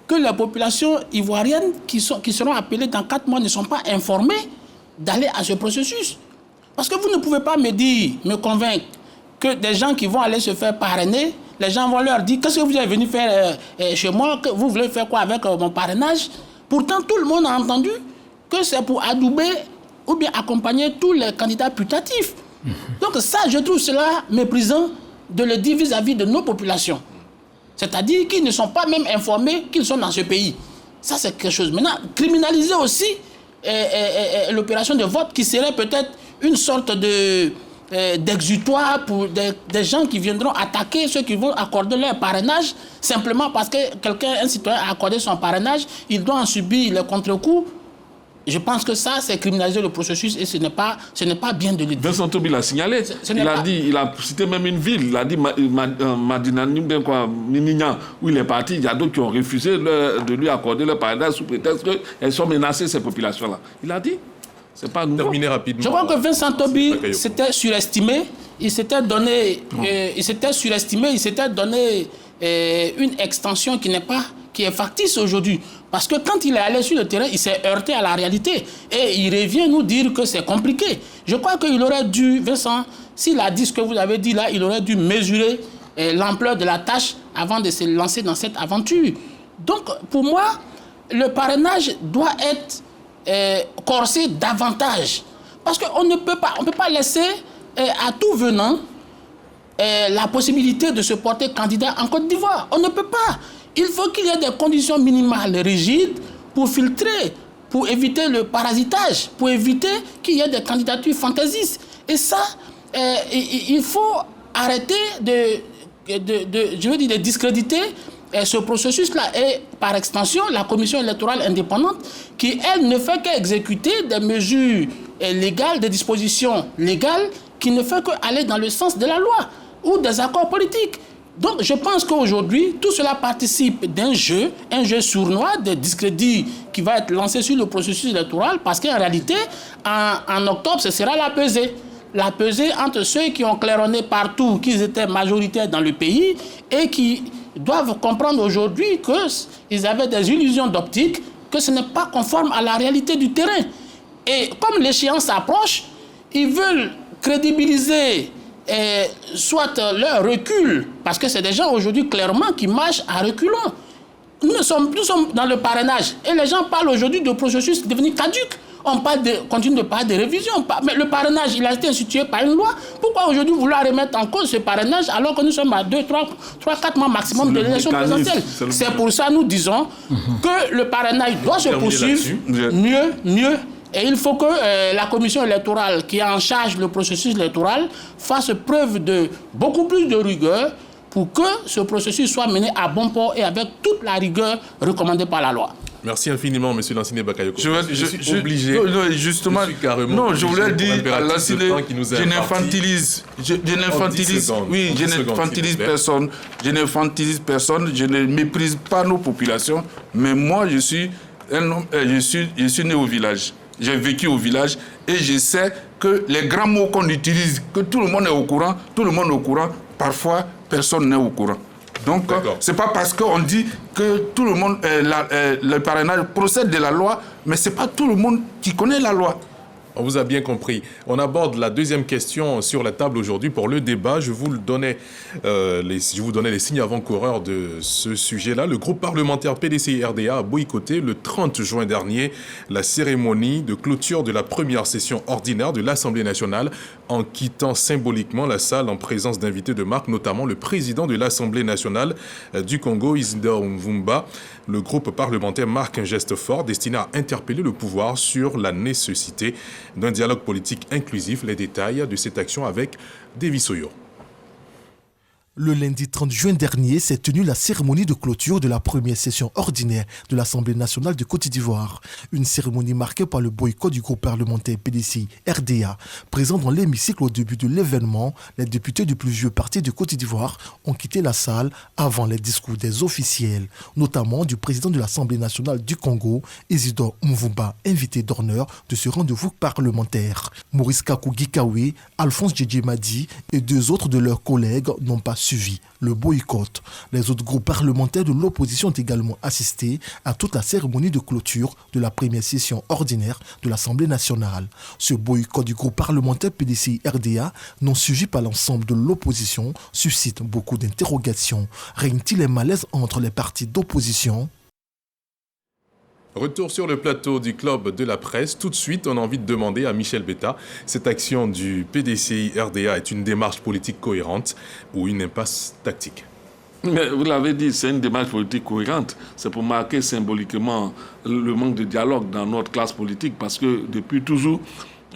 que les populations ivoiriennes qui seront appelées dans 4 mois ne sont pas informées d'aller à ce processus. Parce que vous ne pouvez pas me convaincre que des gens qui vont aller se faire parrainer, les gens vont leur dire, qu'est-ce que vous êtes venu faire chez moi, que vous voulez faire quoi avec mon parrainage? Pourtant, tout le monde a entendu que c'est pour adouber ou bien accompagner tous les candidats putatifs. Donc ça, je trouve cela méprisant de le dire vis-à-vis de nos populations. C'est-à-dire qu'ils ne sont pas même informés qu'ils sont dans ce pays. Ça, c'est quelque chose. Maintenant, criminaliser aussi l'opération de vote qui serait peut-être une sorte d'exutoire pour des gens qui viendront attaquer ceux qui vont accorder leur parrainage simplement parce que un citoyen a accordé son parrainage, il doit en subir les contre-coups. Je pense que ça, c'est criminaliser le processus et ce n'est pas bien de le dire.
Vincent Tobi l'a signalé. Il a cité même une ville. Il a dit Madina, où il est parti. Il y a d'autres qui ont refusé de lui accorder le parrainage sous prétexte qu'elles sont menacées, ces populations-là. Il a dit. C'est pas nouveau.
Terminer rapidement.
Je crois que Vincent Tobi s'était surestimé. Il s'était donné une extension qui est factice aujourd'hui. Parce que quand il est allé sur le terrain, il s'est heurté à la réalité. Et il revient nous dire que c'est compliqué. Je crois qu'il aurait dû, Vincent, s'il a dit ce que vous avez dit là, il aurait dû mesurer l'ampleur de la tâche avant de se lancer dans cette aventure. Donc, pour moi, le parrainage doit être corsé davantage. Parce qu'on ne peut pas laisser à tout venant la possibilité de se porter candidat en Côte d'Ivoire. On ne peut pas. Il faut qu'il y ait des conditions minimales rigides pour filtrer, pour éviter le parasitage, pour éviter qu'il y ait des candidatures fantaisistes. Et ça, il faut arrêter de discréditer ce processus-là. Et par extension, la commission électorale indépendante, qui, elle, ne fait qu'exécuter des mesures légales, des dispositions légales, qui ne fait qu'aller dans le sens de la loi ou des accords politiques. Donc, je pense qu'aujourd'hui, tout cela participe d'un jeu, un jeu sournois, de discrédit qui va être lancé sur le processus électoral, parce qu'en réalité, en octobre, ce sera la pesée. La pesée entre ceux qui ont claironné partout qu'ils étaient majoritaires dans le pays et qui doivent comprendre aujourd'hui qu'ils avaient des illusions d'optique, que ce n'est pas conforme à la réalité du terrain. Et comme l'échéance approche, ils veulent crédibiliser soit leur recul, parce que c'est des gens aujourd'hui clairement qui marchent à reculons. Nous sommes dans le parrainage et les gens parlent aujourd'hui de processus devenu caduc. On continue de parler de révision. Mais le parrainage, il a été institué par une loi. Pourquoi aujourd'hui vouloir remettre en cause ce parrainage alors que nous sommes à 2, 3, 4 mois maximum de l'élection présidentielle? C'est pour ça que nous disons que le parrainage doit se poursuivre mieux. Et il faut que la commission électorale qui est en charge du processus électoral fasse preuve de beaucoup plus de rigueur pour que ce processus soit mené à bon port et avec toute la rigueur recommandée par la loi.
Merci infiniment, M. Lansine Bakayoko.
Je suis obligé. Non, justement, je voulais dire à Lansine, je n'infantilise personne. Je ne méprise pas nos populations. Mais moi, je suis un homme, je suis né au village. J'ai vécu au village et je sais que les grands mots qu'on utilise, que tout le monde est au courant, parfois personne n'est au courant. Donc, c'est pas parce qu'on dit que tout le monde, le parrainage procède de la loi, mais c'est pas tout le monde qui connaît la loi.
On vous a bien compris. On aborde la deuxième question sur la table aujourd'hui pour le débat. Je vous donnais les signes avant-coureurs de ce sujet-là. Le groupe parlementaire PDCI-RDA a boycotté le 30 juin dernier la cérémonie de clôture de la première session ordinaire de l'Assemblée nationale en quittant symboliquement la salle en présence d'invités de marque, notamment le président de l'Assemblée nationale du Congo, Isidore Mvumba. Le groupe parlementaire marque un geste fort destiné à interpeller le pouvoir sur la nécessité d'un dialogue politique inclusif. Les détails de cette action avec Davy Soyo.
Le lundi 30 juin dernier s'est tenue la cérémonie de clôture de la première session ordinaire de l'Assemblée nationale de Côte d'Ivoire. Une cérémonie marquée par le boycott du groupe parlementaire PDCI-RDA. Présent dans l'hémicycle au début de l'événement, les députés du plus vieux parti de Côte d'Ivoire ont quitté la salle avant les discours des officiels, notamment du président de l'Assemblée nationale du Congo, Isidore Mvumba, invité d'honneur de ce rendez-vous parlementaire. Maurice Kakou Gikawe, Alphonse Djedjemadi et deux autres de leurs collègues n'ont pas suivi le boycott. Les autres groupes parlementaires de l'opposition ont également assisté à toute la cérémonie de clôture de la première session ordinaire de l'Assemblée nationale. Ce boycott du groupe parlementaire PDCI-RDA, non suivi par l'ensemble de l'opposition, suscite beaucoup d'interrogations. Règne-t-il un malaise entre les partis d'opposition ?
Retour sur le plateau du Club de la Presse. Tout de suite, on a envie de demander à Michel Betta, cette action du PDCI-RDA est une démarche politique cohérente ou une impasse tactique ?
Mais vous l'avez dit, c'est une démarche politique cohérente. C'est pour marquer symboliquement le manque de dialogue dans notre classe politique, parce que depuis toujours,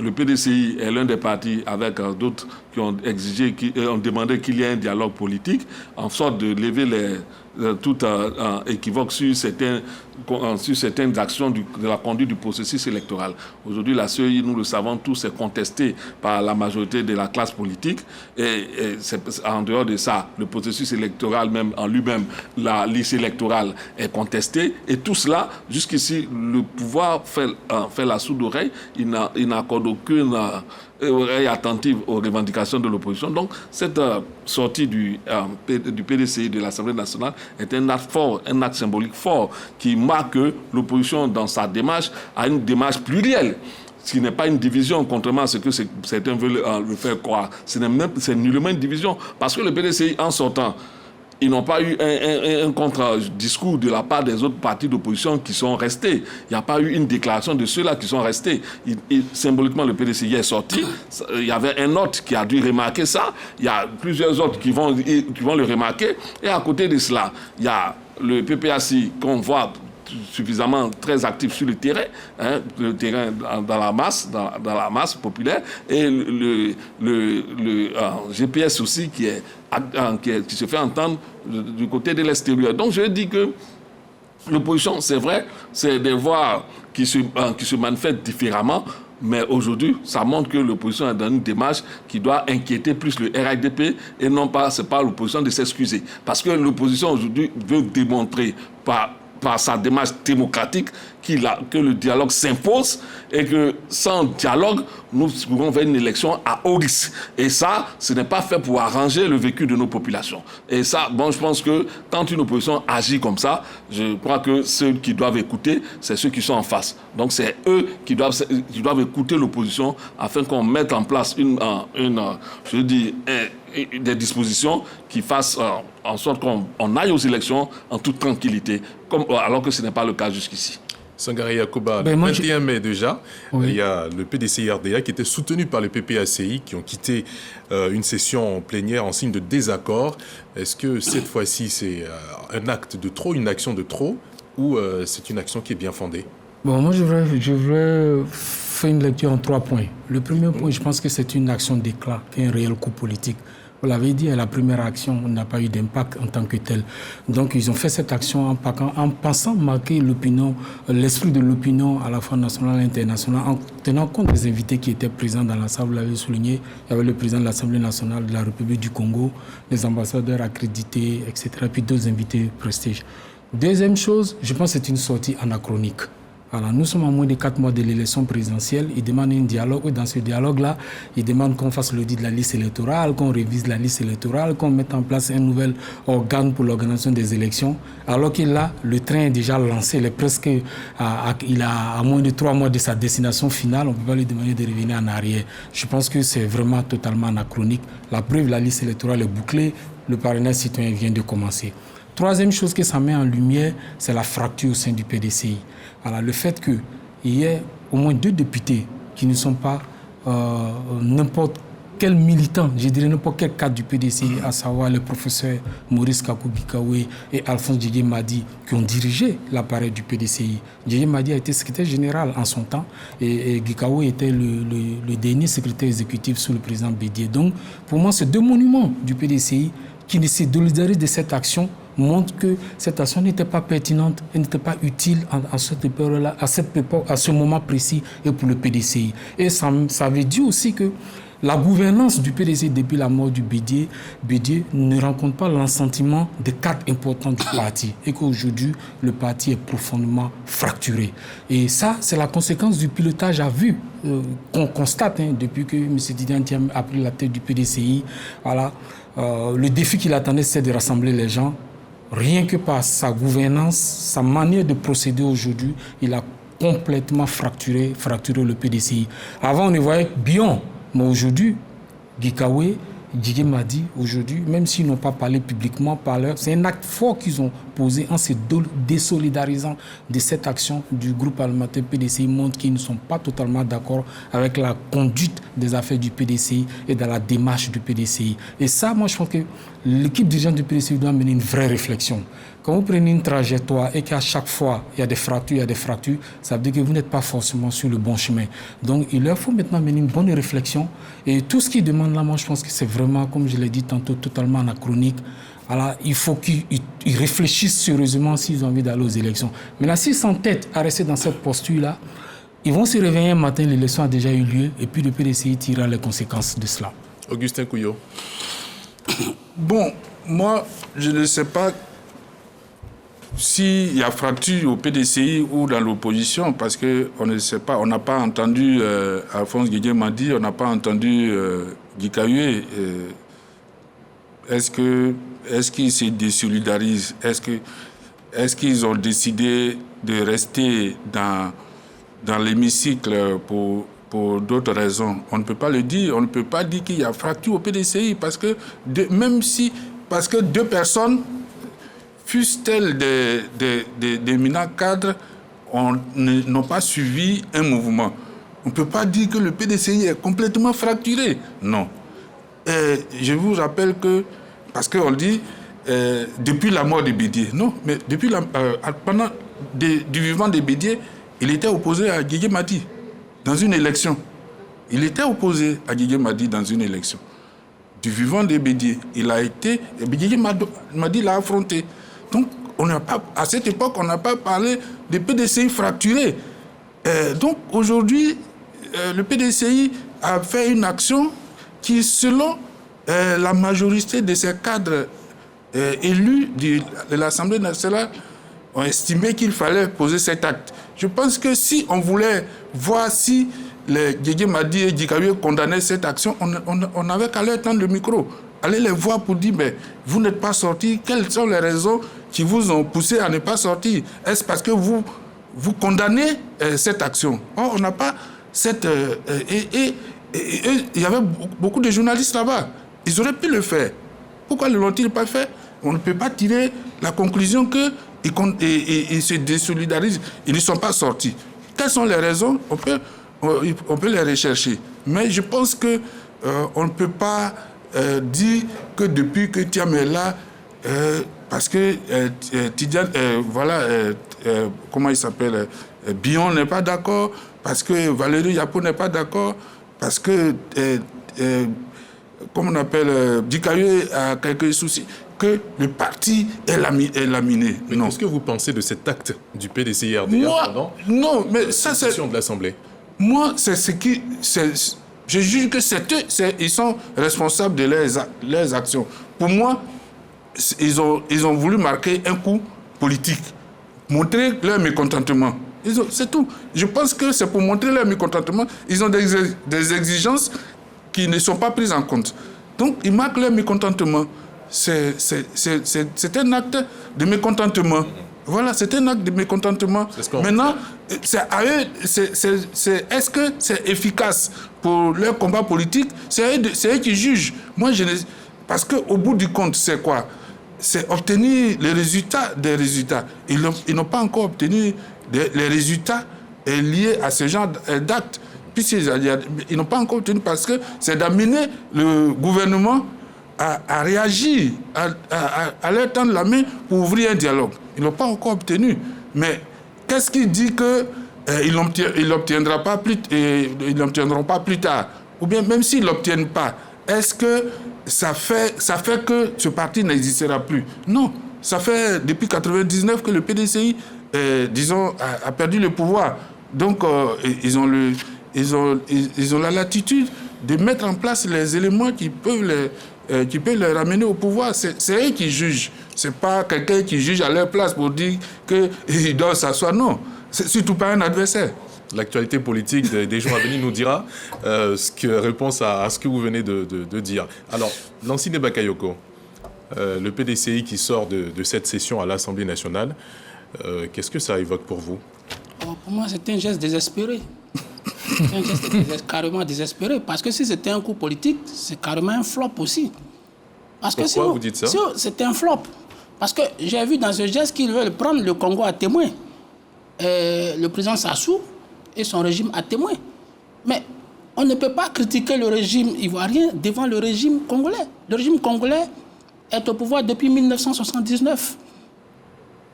le PDCI est l'un des partis, avec d'autres qui ont exigé, qui ont demandé qu'il y ait un dialogue politique, en sorte de lever tout équivoque sur certaines actions de la conduite du processus électoral. Aujourd'hui, la CEI, nous le savons tous, est contestée par la majorité de la classe politique. Et en dehors de ça, le processus électoral même en lui-même, la liste électorale est contestée. Et tout cela, jusqu'ici, le pouvoir fait la sourde oreille. Il n'accorde aucune oreille attentive aux revendications de l'opposition. Donc, cette sortie du PDCI de l'Assemblée nationale est un acte fort, un acte symbolique fort qui marque que l'opposition, dans sa démarche, a une démarche plurielle. Ce qui n'est pas une division, contrairement à ce que certains veulent le faire croire. C'est nullement une division. Parce que le PDCI, en sortant, ils n'ont pas eu un contre-discours de la part des autres partis d'opposition qui sont restés. Il n'y a pas eu une déclaration de ceux-là qui sont restés. Symboliquement, le PDCI est sorti. Il y avait un autre qui a dû remarquer ça. Il y a plusieurs autres qui vont le remarquer. Et à côté de cela, il y a le PPACI qu'on voit suffisamment très actif sur le terrain dans la masse populaire, et le GPS aussi qui se fait entendre du côté de l'extérieur. Donc je dis que l'opposition, c'est vrai, c'est des voix qui se manifestent différemment, mais aujourd'hui, ça montre que l'opposition est dans une démarche qui doit inquiéter plus le RHDP, et non pas, c'est pas l'opposition de s'excuser. Parce que l'opposition aujourd'hui veut démontrer par sa démarche démocratique que le dialogue s'impose, et que sans dialogue, nous pourrons faire une élection à haut risque. Et ça, ce n'est pas fait pour arranger le vécu de nos populations. Et ça, je pense que quand une opposition agit comme ça, je crois que ceux qui doivent écouter, c'est ceux qui sont en face. Donc c'est eux qui doivent écouter l'opposition afin qu'on mette en place des dispositions qui fassent en sorte qu'on aille aux élections en toute tranquillité, alors que ce n'est pas le cas jusqu'ici.
Sangaré Yacouba, le 21 mai déjà, il y a le PDCI-RDA qui était soutenu par le PPACI, qui ont quitté une session plénière en signe de désaccord. Est-ce que cette fois-ci, c'est un acte de trop, une action de trop, ou c'est une action qui est bien fondée?
Moi, je voudrais faire une lecture en 3 points. Le premier point, je pense que c'est une action d'éclat, qui est un réel coup politique. Vous l'avez dit, la première action n'a pas eu d'impact en tant que telle. Donc, ils ont fait cette action en pensant marquer l'opinion, l'esprit de l'opinion à la fois nationale et internationale, en tenant compte des invités qui étaient présents dans la salle. Vous l'avez souligné, il y avait le président de l'Assemblée nationale de la République du Congo, les ambassadeurs accrédités, etc., puis d'autres invités prestige. Deuxième chose, je pense que c'est une sortie anachronique. Voilà, nous sommes à moins de 4 mois de l'élection présidentielle. Ils demandent un dialogue. Et dans ce dialogue-là, ils demandent qu'on fasse l'audit de la liste électorale, qu'on révise la liste électorale, qu'on mette en place un nouvel organe pour l'organisation des élections. Alors que là, le train est déjà lancé. Il est presque il a à moins de 3 mois de sa destination finale. On ne peut pas lui demander de revenir en arrière. Je pense que c'est vraiment totalement anachronique. La preuve, la liste électorale est bouclée. Le parrainage citoyen vient de commencer. Troisième chose que ça met en lumière, c'est la fracture au sein du PDCI. Alors, le fait qu'il y ait au moins 2 députés qui ne sont pas n'importe quel militant, je dirais n'importe quel cadre du PDCI, à savoir le professeur Maurice Kakou Gikawe et Alphonse Djidji Madi, qui ont dirigé l'appareil du PDCI. Djidji Madi a été secrétaire général en son temps et Gikawe était le dernier secrétaire exécutif sous le président Bédié. Donc, pour moi, ces 2 monuments du PDCI qui se solidarisent de cette action montre que cette action n'était pas pertinente et n'était pas utile à cette époque-là, à ce moment précis et pour le PDCI. Et ça veut dire aussi que la gouvernance du PDCI depuis la mort du Bédié ne rencontre pas l'assentiment des cadres importants du parti et qu'aujourd'hui, le parti est profondément fracturé. Et ça, c'est la conséquence du pilotage à vue qu'on constate depuis que M. Didier Thiam a pris la tête du PDCI. Voilà. Le défi qu'il attendait, c'est de rassembler les gens. Rien que par sa gouvernance, sa manière de procéder aujourd'hui, il a complètement fracturé le PDCI. Avant, on y voyait Bion, mais aujourd'hui, Gikawe Didier Madi, aujourd'hui, même s'ils n'ont pas parlé publiquement par leur, c'est un acte fort qu'ils ont posé en se désolidarisant de cette action du groupe parlementaire PDCI, montre qu'ils ne sont pas totalement d'accord avec la conduite des affaires du PDCI et dans la démarche du PDCI. Et ça, moi, je pense que l'équipe dirigeante du PDCI doit mener une vraie réflexion. Quand vous prenez une trajectoire et qu'à chaque fois, il y a des fractures, ça veut dire que vous n'êtes pas forcément sur le bon chemin. Donc, il leur faut maintenant mener une bonne réflexion. Et tout ce qu'ils demandent là, moi, je pense que c'est vraiment, comme je l'ai dit tantôt, totalement anachronique. Alors, il faut qu'ils réfléchissent sérieusement s'ils ont envie d'aller aux élections. Maintenant, s'ils s'entêtent à rester dans cette posture-là, ils vont se réveiller un matin, l'élection a déjà eu lieu, et puis le PDCI tirera les conséquences de cela.
Augustin Couillot.
Bon, moi, je ne sais pas s'il y a fracture au PDCI ou dans l'opposition, parce qu'on ne sait pas, on n'a pas entendu Alphonse Guédié Madi, on n'a pas entendu Guy Kayoué. Est-ce qu'ils se désolidarisent? Est-ce qu'ils ont décidé de rester dans l'hémicycle pour d'autres raisons? On ne peut pas le dire. On ne peut pas dire qu'il y a fracture au PDCI parce que deux personnes, fussent-elles des éminents cadres, n'ont pas suivi un mouvement. On ne peut pas dire que le PDCI est complètement fracturé. Non. Je vous rappelle que, parce qu'on dit, depuis la mort de Bédié, non, mais pendant du vivant de Bédié, il était opposé à Guédié Madi dans une élection. Il était opposé à Guédié Madi dans une élection. Du vivant de Bédié, il a été, Guédié Madi l'a affronté. Donc, à cette époque, on n'a pas parlé de PDCI fracturé. Donc, aujourd'hui, le PDCI a fait une action qui, selon la majorité de ces cadres élus de l'Assemblée nationale, ont estimé qu'il fallait poser cet acte. Je pense que si on voulait voir si les Guédié Madi et Guy Kayoué condamnaient cette action, on n'avait qu'à leur tendre le micro. Allez les voir pour dire, mais vous n'êtes pas sortis, quelles sont les raisons qui vous ont poussé à ne pas sortir? Est-ce parce que vous condamnez cette action? Or, on n'a pas cette... il y avait beaucoup de journalistes là-bas. Ils auraient pu le faire. Pourquoi ne l'ont-ils pas fait? On ne peut pas tirer la conclusion qu'ils se désolidarisent. Ils ne sont pas sortis. Quelles sont les raisons? On peut les rechercher. Mais je pense qu'on ne peut pas dire que depuis que Thiam est là, parce que Tidiane, comment il s'appelle, Bion n'est pas d'accord, parce que Valérie Yapo n'est pas d'accord, parce que, comment on appelle, Guy Kayoué a quelques soucis, que le parti est laminé.
Mais qu'est-ce que vous pensez de cet acte du PDCI RDA
pendant la
session de l'Assemblée?
Moi, c'est ce qui... Je juge que ils sont responsables de leurs actions. Pour moi, ils ont voulu marquer un coup politique, montrer leur mécontentement. C'est tout. Je pense que c'est pour montrer leur mécontentement. Ils ont des exigences qui ne sont pas prises en compte. Donc, ils marquent leur mécontentement. C'est un acte de mécontentement. Voilà, c'est un acte de mécontentement. Maintenant, c'est à eux, est-ce que c'est efficace pour leur combat politique? C'est eux qui jugent. Moi, parce qu'au bout du compte, c'est quoi? C'est obtenir les résultats des résultats. Ils n'ont pas encore obtenu les résultats liés à ce genre d'actes. Ils n'ont pas encore obtenu parce que c'est d'amener le gouvernement à réagir, à leur tendre la main pour ouvrir un dialogue. Ils n'ont pas encore obtenu. Mais qu'est-ce qui dit qu'ils n'obtiendront pas plus tard? Ou bien même s'ils ne l'obtiennent pas, est-ce que ça fait que ce parti n'existera plus? Non. Ça fait depuis 1999 que le PDCI, a perdu le pouvoir. Donc, ils ont la latitude de mettre en place les éléments qui peuvent les ramener au pouvoir. C'est eux qui jugent. Ce n'est pas quelqu'un qui juge à leur place pour dire qu'ils doivent s'asseoir. Non, c'est surtout pas un adversaire.
L'actualité politique des jours à venir nous dira réponse à ce que vous venez de dire. Alors, Lansine Bakayoko, le PDCI qui sort de cette session à l'Assemblée nationale, qu'est-ce que ça évoque pour vous?
Pour moi, c'est un geste désespéré. C'est un geste carrément désespéré. Parce que si c'était un coup politique, c'est carrément un flop aussi. Parce que
pourquoi vous dites ça?
C'est un flop. Parce que j'ai vu dans ce geste qu'ils veulent prendre le Congo à témoin. Le président Sassou et son régime à témoin. Mais on ne peut pas critiquer le régime ivoirien devant le régime congolais. Le régime congolais est au pouvoir depuis 1979,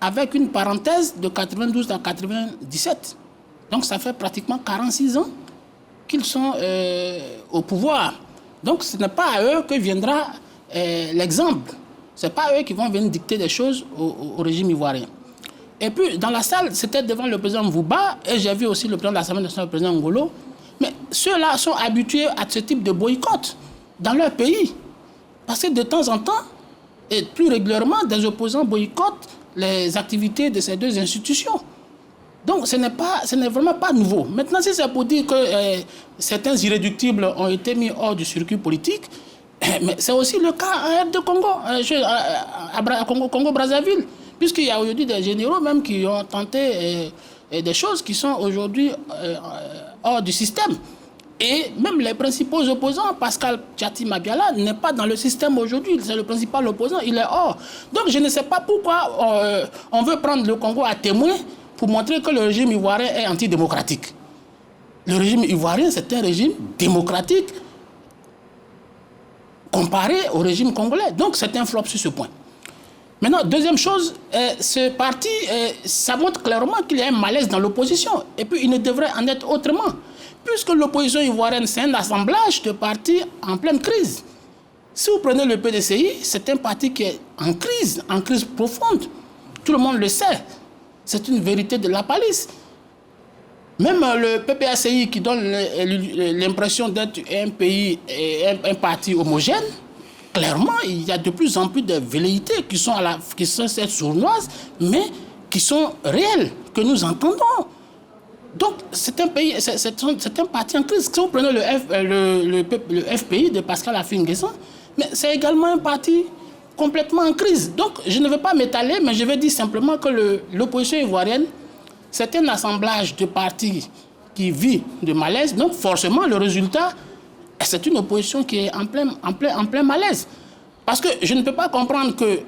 avec une parenthèse de 92 à 97. Donc ça fait pratiquement 46 ans qu'ils sont au pouvoir. Donc ce n'est pas à eux que viendra l'exemple. Ce n'est pas à eux qui vont venir dicter des choses au régime ivoirien. Et puis dans la salle, c'était devant le président Mvouba, et j'ai vu aussi le président de l'Assemblée nationale, le président Ngolo. Mais ceux-là sont habitués à ce type de boycott dans leur pays. Parce que de temps en temps, et plus régulièrement, des opposants boycottent les activités de ces deux institutions. Donc ce n'est vraiment pas nouveau. Maintenant, si c'est pour dire que certains irréductibles ont été mis hors du circuit politique, mais c'est aussi le cas à RD Congo, à Congo-Brazzaville, puisqu'il y a aujourd'hui des généraux même qui ont tenté des choses qui sont aujourd'hui hors du système. Et même les principaux opposants, Pascal Tchati Mabiala, n'est pas dans le système aujourd'hui. C'est le principal opposant, il est hors. Donc je ne sais pas pourquoi on veut prendre le Congo à témoin pour montrer que le régime ivoirien est antidémocratique. Le régime ivoirien, c'est un régime démocratique comparé au régime congolais. Donc c'est un flop sur ce point. Maintenant, deuxième chose, ce parti, ça montre clairement qu'il y a un malaise dans l'opposition. Et puis, il ne devrait en être autrement. Puisque l'opposition ivoirienne, c'est un assemblage de partis en pleine crise. Si vous prenez le PDCI, c'est un parti qui est en crise profonde. Tout le monde le sait. C'est une vérité de la palisse. Même le PPACI qui donne l'impression d'être un pays, un parti homogène, clairement, il y a de plus en plus de velléités qui sont cette sournoises, mais qui sont réelles, que nous entendons. Donc, c'est un pays, c'est un parti en crise. Si vous prenez le FPI de Pascal Affi-N'Guessan, mais c'est également un parti complètement en crise. Donc, je ne vais pas m'étaler, mais je vais dire simplement que l'opposition ivoirienne, c'est un assemblage de partis qui vit de malaise. Donc, forcément, le résultat, c'est une opposition qui est en plein malaise. Parce que je ne peux pas comprendre que...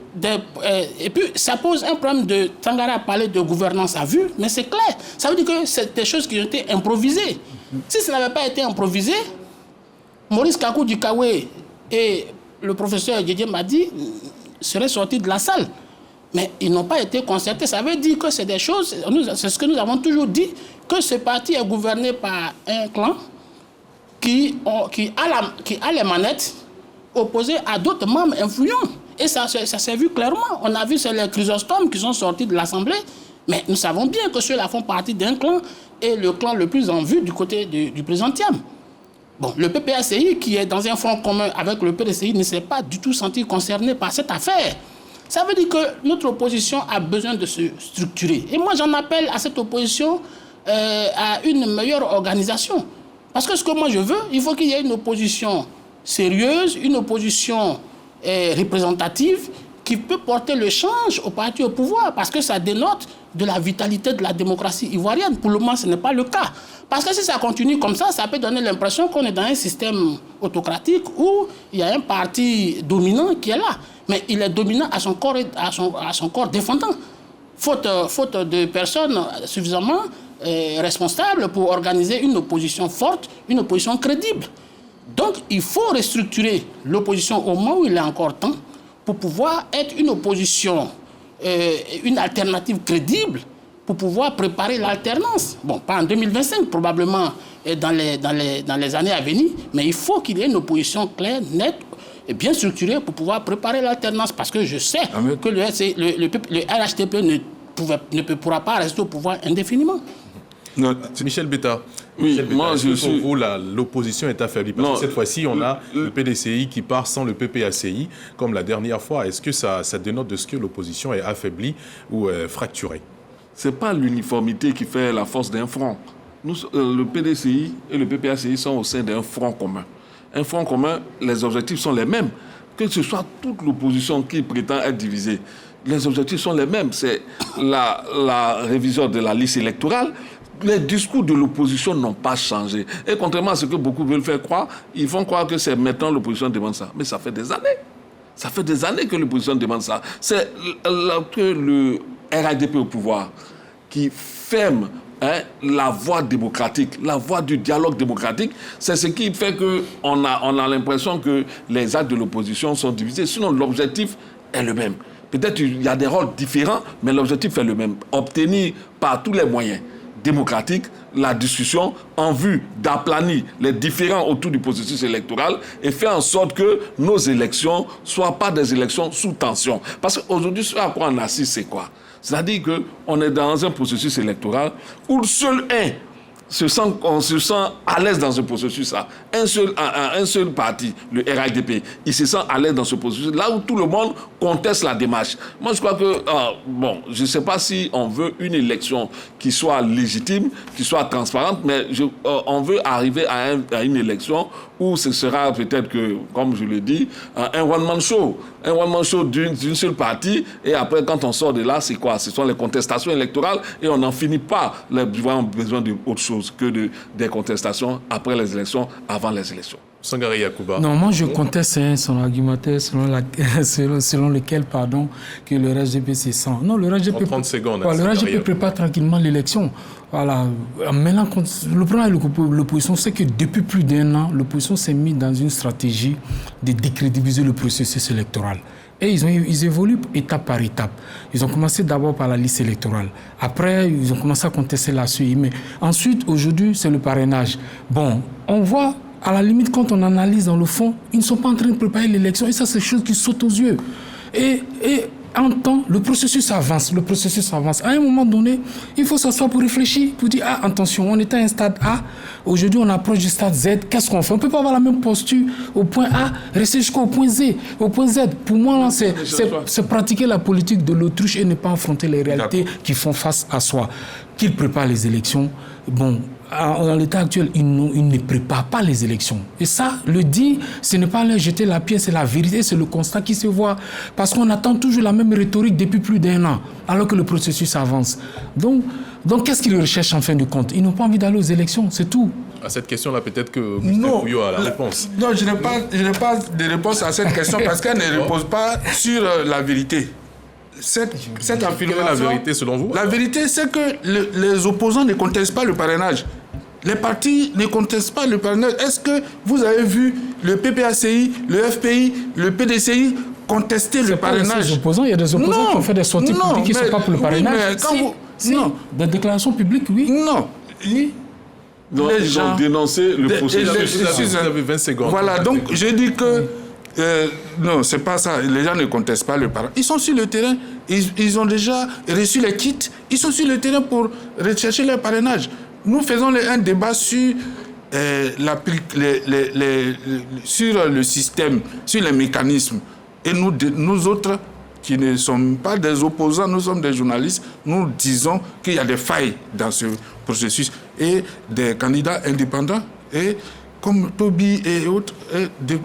et puis, ça pose un problème de... Tangara a parlé de gouvernance à vue, mais c'est clair. Ça veut dire que c'est des choses qui ont été improvisées. Si ça n'avait pas été improvisé, Maurice Kakou Dukawé et le professeur Didier Madi seraient sortis de la salle. Mais ils n'ont pas été concertés. Ça veut dire que c'est des choses... C'est ce que nous avons toujours dit, que ce parti est gouverné par un clan qui a les manettes opposées à d'autres membres influents. Et ça s'est vu clairement. On a vu c'est les Chrysostomes qui sont sortis de l'Assemblée. Mais nous savons bien que ceux-là font partie d'un clan et le clan le plus en vue du côté du président Thiam. Bon, le PPACI, qui est dans un front commun avec le PDCI, ne s'est pas du tout senti concerné par cette affaire. Ça veut dire que notre opposition a besoin de se structurer. Et moi, j'en appelle à cette opposition à une meilleure organisation. Parce que ce que moi je veux, il faut qu'il y ait une opposition sérieuse, une opposition représentative qui peut porter le change au parti au pouvoir, parce que ça dénote de la vitalité de la démocratie ivoirienne. Pour le moment, ce n'est pas le cas. Parce que si ça continue comme ça peut donner l'impression qu'on est dans un système autocratique où il y a un parti dominant qui est là. Mais il est dominant à son corps défendant. Faute de personnes suffisamment responsables pour organiser une opposition forte, une opposition crédible. Donc, il faut restructurer l'opposition au moment où il est encore temps pour pouvoir être une opposition, une alternative crédible, pour pouvoir préparer l'alternance. Bon, pas en 2025, probablement dans les années à venir, mais il faut qu'il y ait une opposition claire, nette et bien structurée pour pouvoir préparer l'alternance. Parce que je sais que le RHDP ne pourra pas rester au pouvoir indéfiniment.
Michel Betta.
Oui, moi je suis...
Pour vous, l'opposition est affaiblie. Parce que cette fois-ci, on a le PDCI qui part sans le PPACI, comme la dernière fois. Est-ce que ça dénote de ce que l'opposition est affaiblie ou fracturée?
Ce n'est pas l'uniformité qui fait la force d'un front. Le PDCI et le PPACI sont au sein d'un front commun. Un front commun, les objectifs sont les mêmes. Que ce soit toute l'opposition qui prétend être divisée, les objectifs sont les mêmes. C'est la révision de la liste électorale, les discours de l'opposition n'ont pas changé. Et contrairement à ce que beaucoup veulent faire croire, ils font croire que c'est maintenant l'opposition demande ça. Mais ça fait des années. Ça fait des années que l'opposition demande ça. C'est que le RHDP au pouvoir qui ferme la voie démocratique, la voie du dialogue démocratique, c'est ce qui fait qu'on a l'impression que les actes de l'opposition sont divisés. Sinon, l'objectif est le même. Peut-être qu'il y a des rôles différents, mais l'objectif est le même. Obtenir par tous les moyens démocratiques la discussion en vue d'aplanir les différends autour du processus électoral et faire en sorte que nos élections ne soient pas des élections sous tension. Parce qu'aujourd'hui, ce à quoi on assiste, c'est quoi? C'est-à-dire qu'on est dans un processus électoral où seul on se sent à l'aise dans ce processus-là. Un seul parti, le RHDP, il se sent à l'aise dans ce processus, là où tout le monde conteste la démarche. Moi, je crois que, je ne sais pas si on veut une élection qui soit légitime, qui soit transparente, mais on veut arriver à une élection où ce sera peut-être que, comme je le dis, un one-man show. Un one-man show d'une seule partie, et après, quand on sort de là, c'est quoi? Ce sont les contestations électorales, et on n'en finit pas. Les gens ont besoin d'autre chose que des contestations après les élections, avant les élections.
Sangaré Yacouba.
Non, moi je conteste son argumentaire selon lequel que le RHDP c'est 100. Non, le RHDP
30 secondes.
Le RHDP prépare tranquillement l'élection. Voilà. Maintenant, le problème avec l'opposition, c'est que depuis plus d'1 an, l'opposition s'est mise dans une stratégie de décrédibiliser le processus électoral. Et ils évoluent étape par étape. Ils ont commencé d'abord par la liste électorale. Après, ils ont commencé à contester la CEI. Mais ensuite, aujourd'hui, c'est le parrainage. Bon, on voit, à la limite, quand on analyse dans le fond, ils ne sont pas en train de préparer l'élection. Et ça, c'est des choses qui sautent aux yeux. Et en temps, le processus avance. À un moment donné, il faut s'asseoir pour réfléchir, pour dire, attention, on était à un stade A, aujourd'hui on approche du stade Z, qu'est-ce qu'on fait? On ne peut pas avoir la même posture au point A, rester jusqu'au point Z. Au point Z, pour moi, c'est pratiquer la politique de l'autruche et ne pas affronter les réalités qui font face à soi. Qu'ils préparent les élections, bon, dans l'état actuel, ils ne préparent pas les élections. Et ça, le dit, ce n'est pas leur jeter la pierre, c'est la vérité, c'est le constat qui se voit. Parce qu'on attend toujours la même rhétorique depuis plus d'1 an, alors que le processus avance. Donc qu'est-ce qu'ils recherchent en fin de compte? Ils n'ont pas envie d'aller aux élections, c'est tout.
À cette question-là, peut-être que Gustin Couillot a la réponse.
Non, je n'ai pas de réponse à cette question parce qu'elle ne repose pas sur la vérité. Cette affirmation,
quelle est la vérité selon vous?
La vérité, c'est que les opposants ne contestent pas le parrainage. Les partis ne contestent pas le parrainage. Est-ce que vous avez vu le PPACI, le FPI, le PDCI contester le parrainage?
Il y a des opposants qui ont fait des sorties publiques qui ne sont pas pour le parrainage.
Non.
Des déclarations publiques, oui.
Non.
Donc, ils ont dénoncé le processus.
Vous avez 20 secondes.
Voilà, donc je dis que non, c'est pas ça. Les gens ne contestent pas le parrainage. Ils sont sur le terrain. Ils ont déjà reçu les kits. Ils sont sur le terrain pour rechercher leur parrainage. Nous faisons un débat sur sur le système, sur les mécanismes. Et nous autres, qui ne sommes pas des opposants, nous sommes des journalistes, nous disons qu'il y a des failles dans ce processus. Et des candidats indépendants, et comme Toby et autres,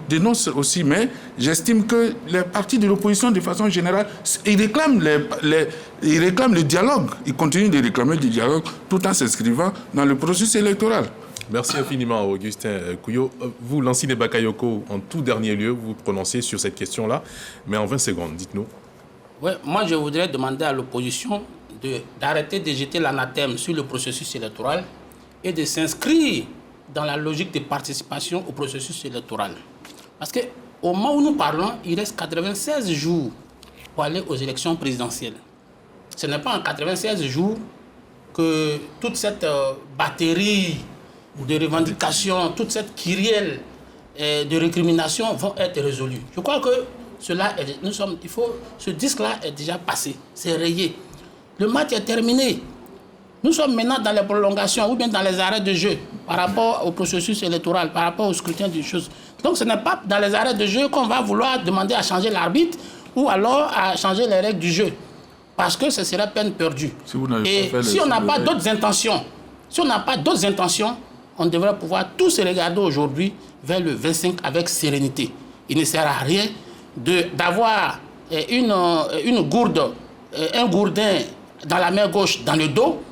dénoncent aussi. Mais j'estime que les partis de l'opposition, de façon générale, ils réclament le dialogue. Ils continuent de réclamer du dialogue tout en s'inscrivant dans le processus électoral.
Merci infiniment, Augustin Couillot. Vous, Lansine Bakayoko, en tout dernier lieu, vous prononcez sur cette question-là, mais en 20 secondes, dites-nous.
Ouais, moi, je voudrais demander à l'opposition d'arrêter de jeter l'anathème sur le processus électoral et de s'inscrire dans la logique de participation au processus électoral. Parce qu'au moment où nous parlons, il reste 96 jours pour aller aux élections présidentielles. Ce n'est pas en 96 jours que toute cette batterie de revendications, toute cette kyrielle de récriminations vont être résolues. Je crois que ce disque-là est déjà passé, c'est rayé. Le match est terminé. Nous sommes maintenant dans les prolongations ou bien dans les arrêts de jeu par rapport au processus électoral, par rapport au scrutin des choses. Donc ce n'est pas dans les arrêts de jeu qu'on va vouloir demander à changer l'arbitre ou alors à changer les règles du jeu. Parce que ce serait peine perdue. Si on n'a pas d'autres intentions, on devrait pouvoir tous se regarder aujourd'hui vers le 25 avec sérénité. Il ne sert à rien d'avoir un gourdin dans la main gauche, dans le dos,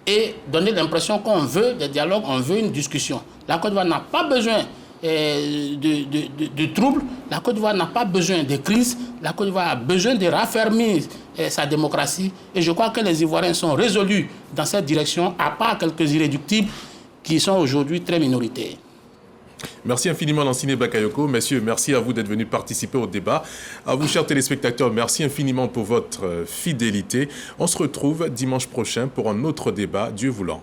et donner l'impression qu'on veut des dialogues, on veut une discussion. La Côte d'Ivoire n'a pas besoin de troubles, la Côte d'Ivoire n'a pas besoin de crise, la Côte d'Ivoire a besoin de raffermir sa démocratie. Et je crois que les Ivoiriens sont résolus dans cette direction, à part quelques irréductibles qui sont aujourd'hui très minoritaires.
Merci infiniment Lansine Bakayoko. Messieurs, merci à vous d'être venus participer au débat. À vous, chers téléspectateurs, merci infiniment pour votre fidélité. On se retrouve dimanche prochain pour un autre débat, Dieu voulant.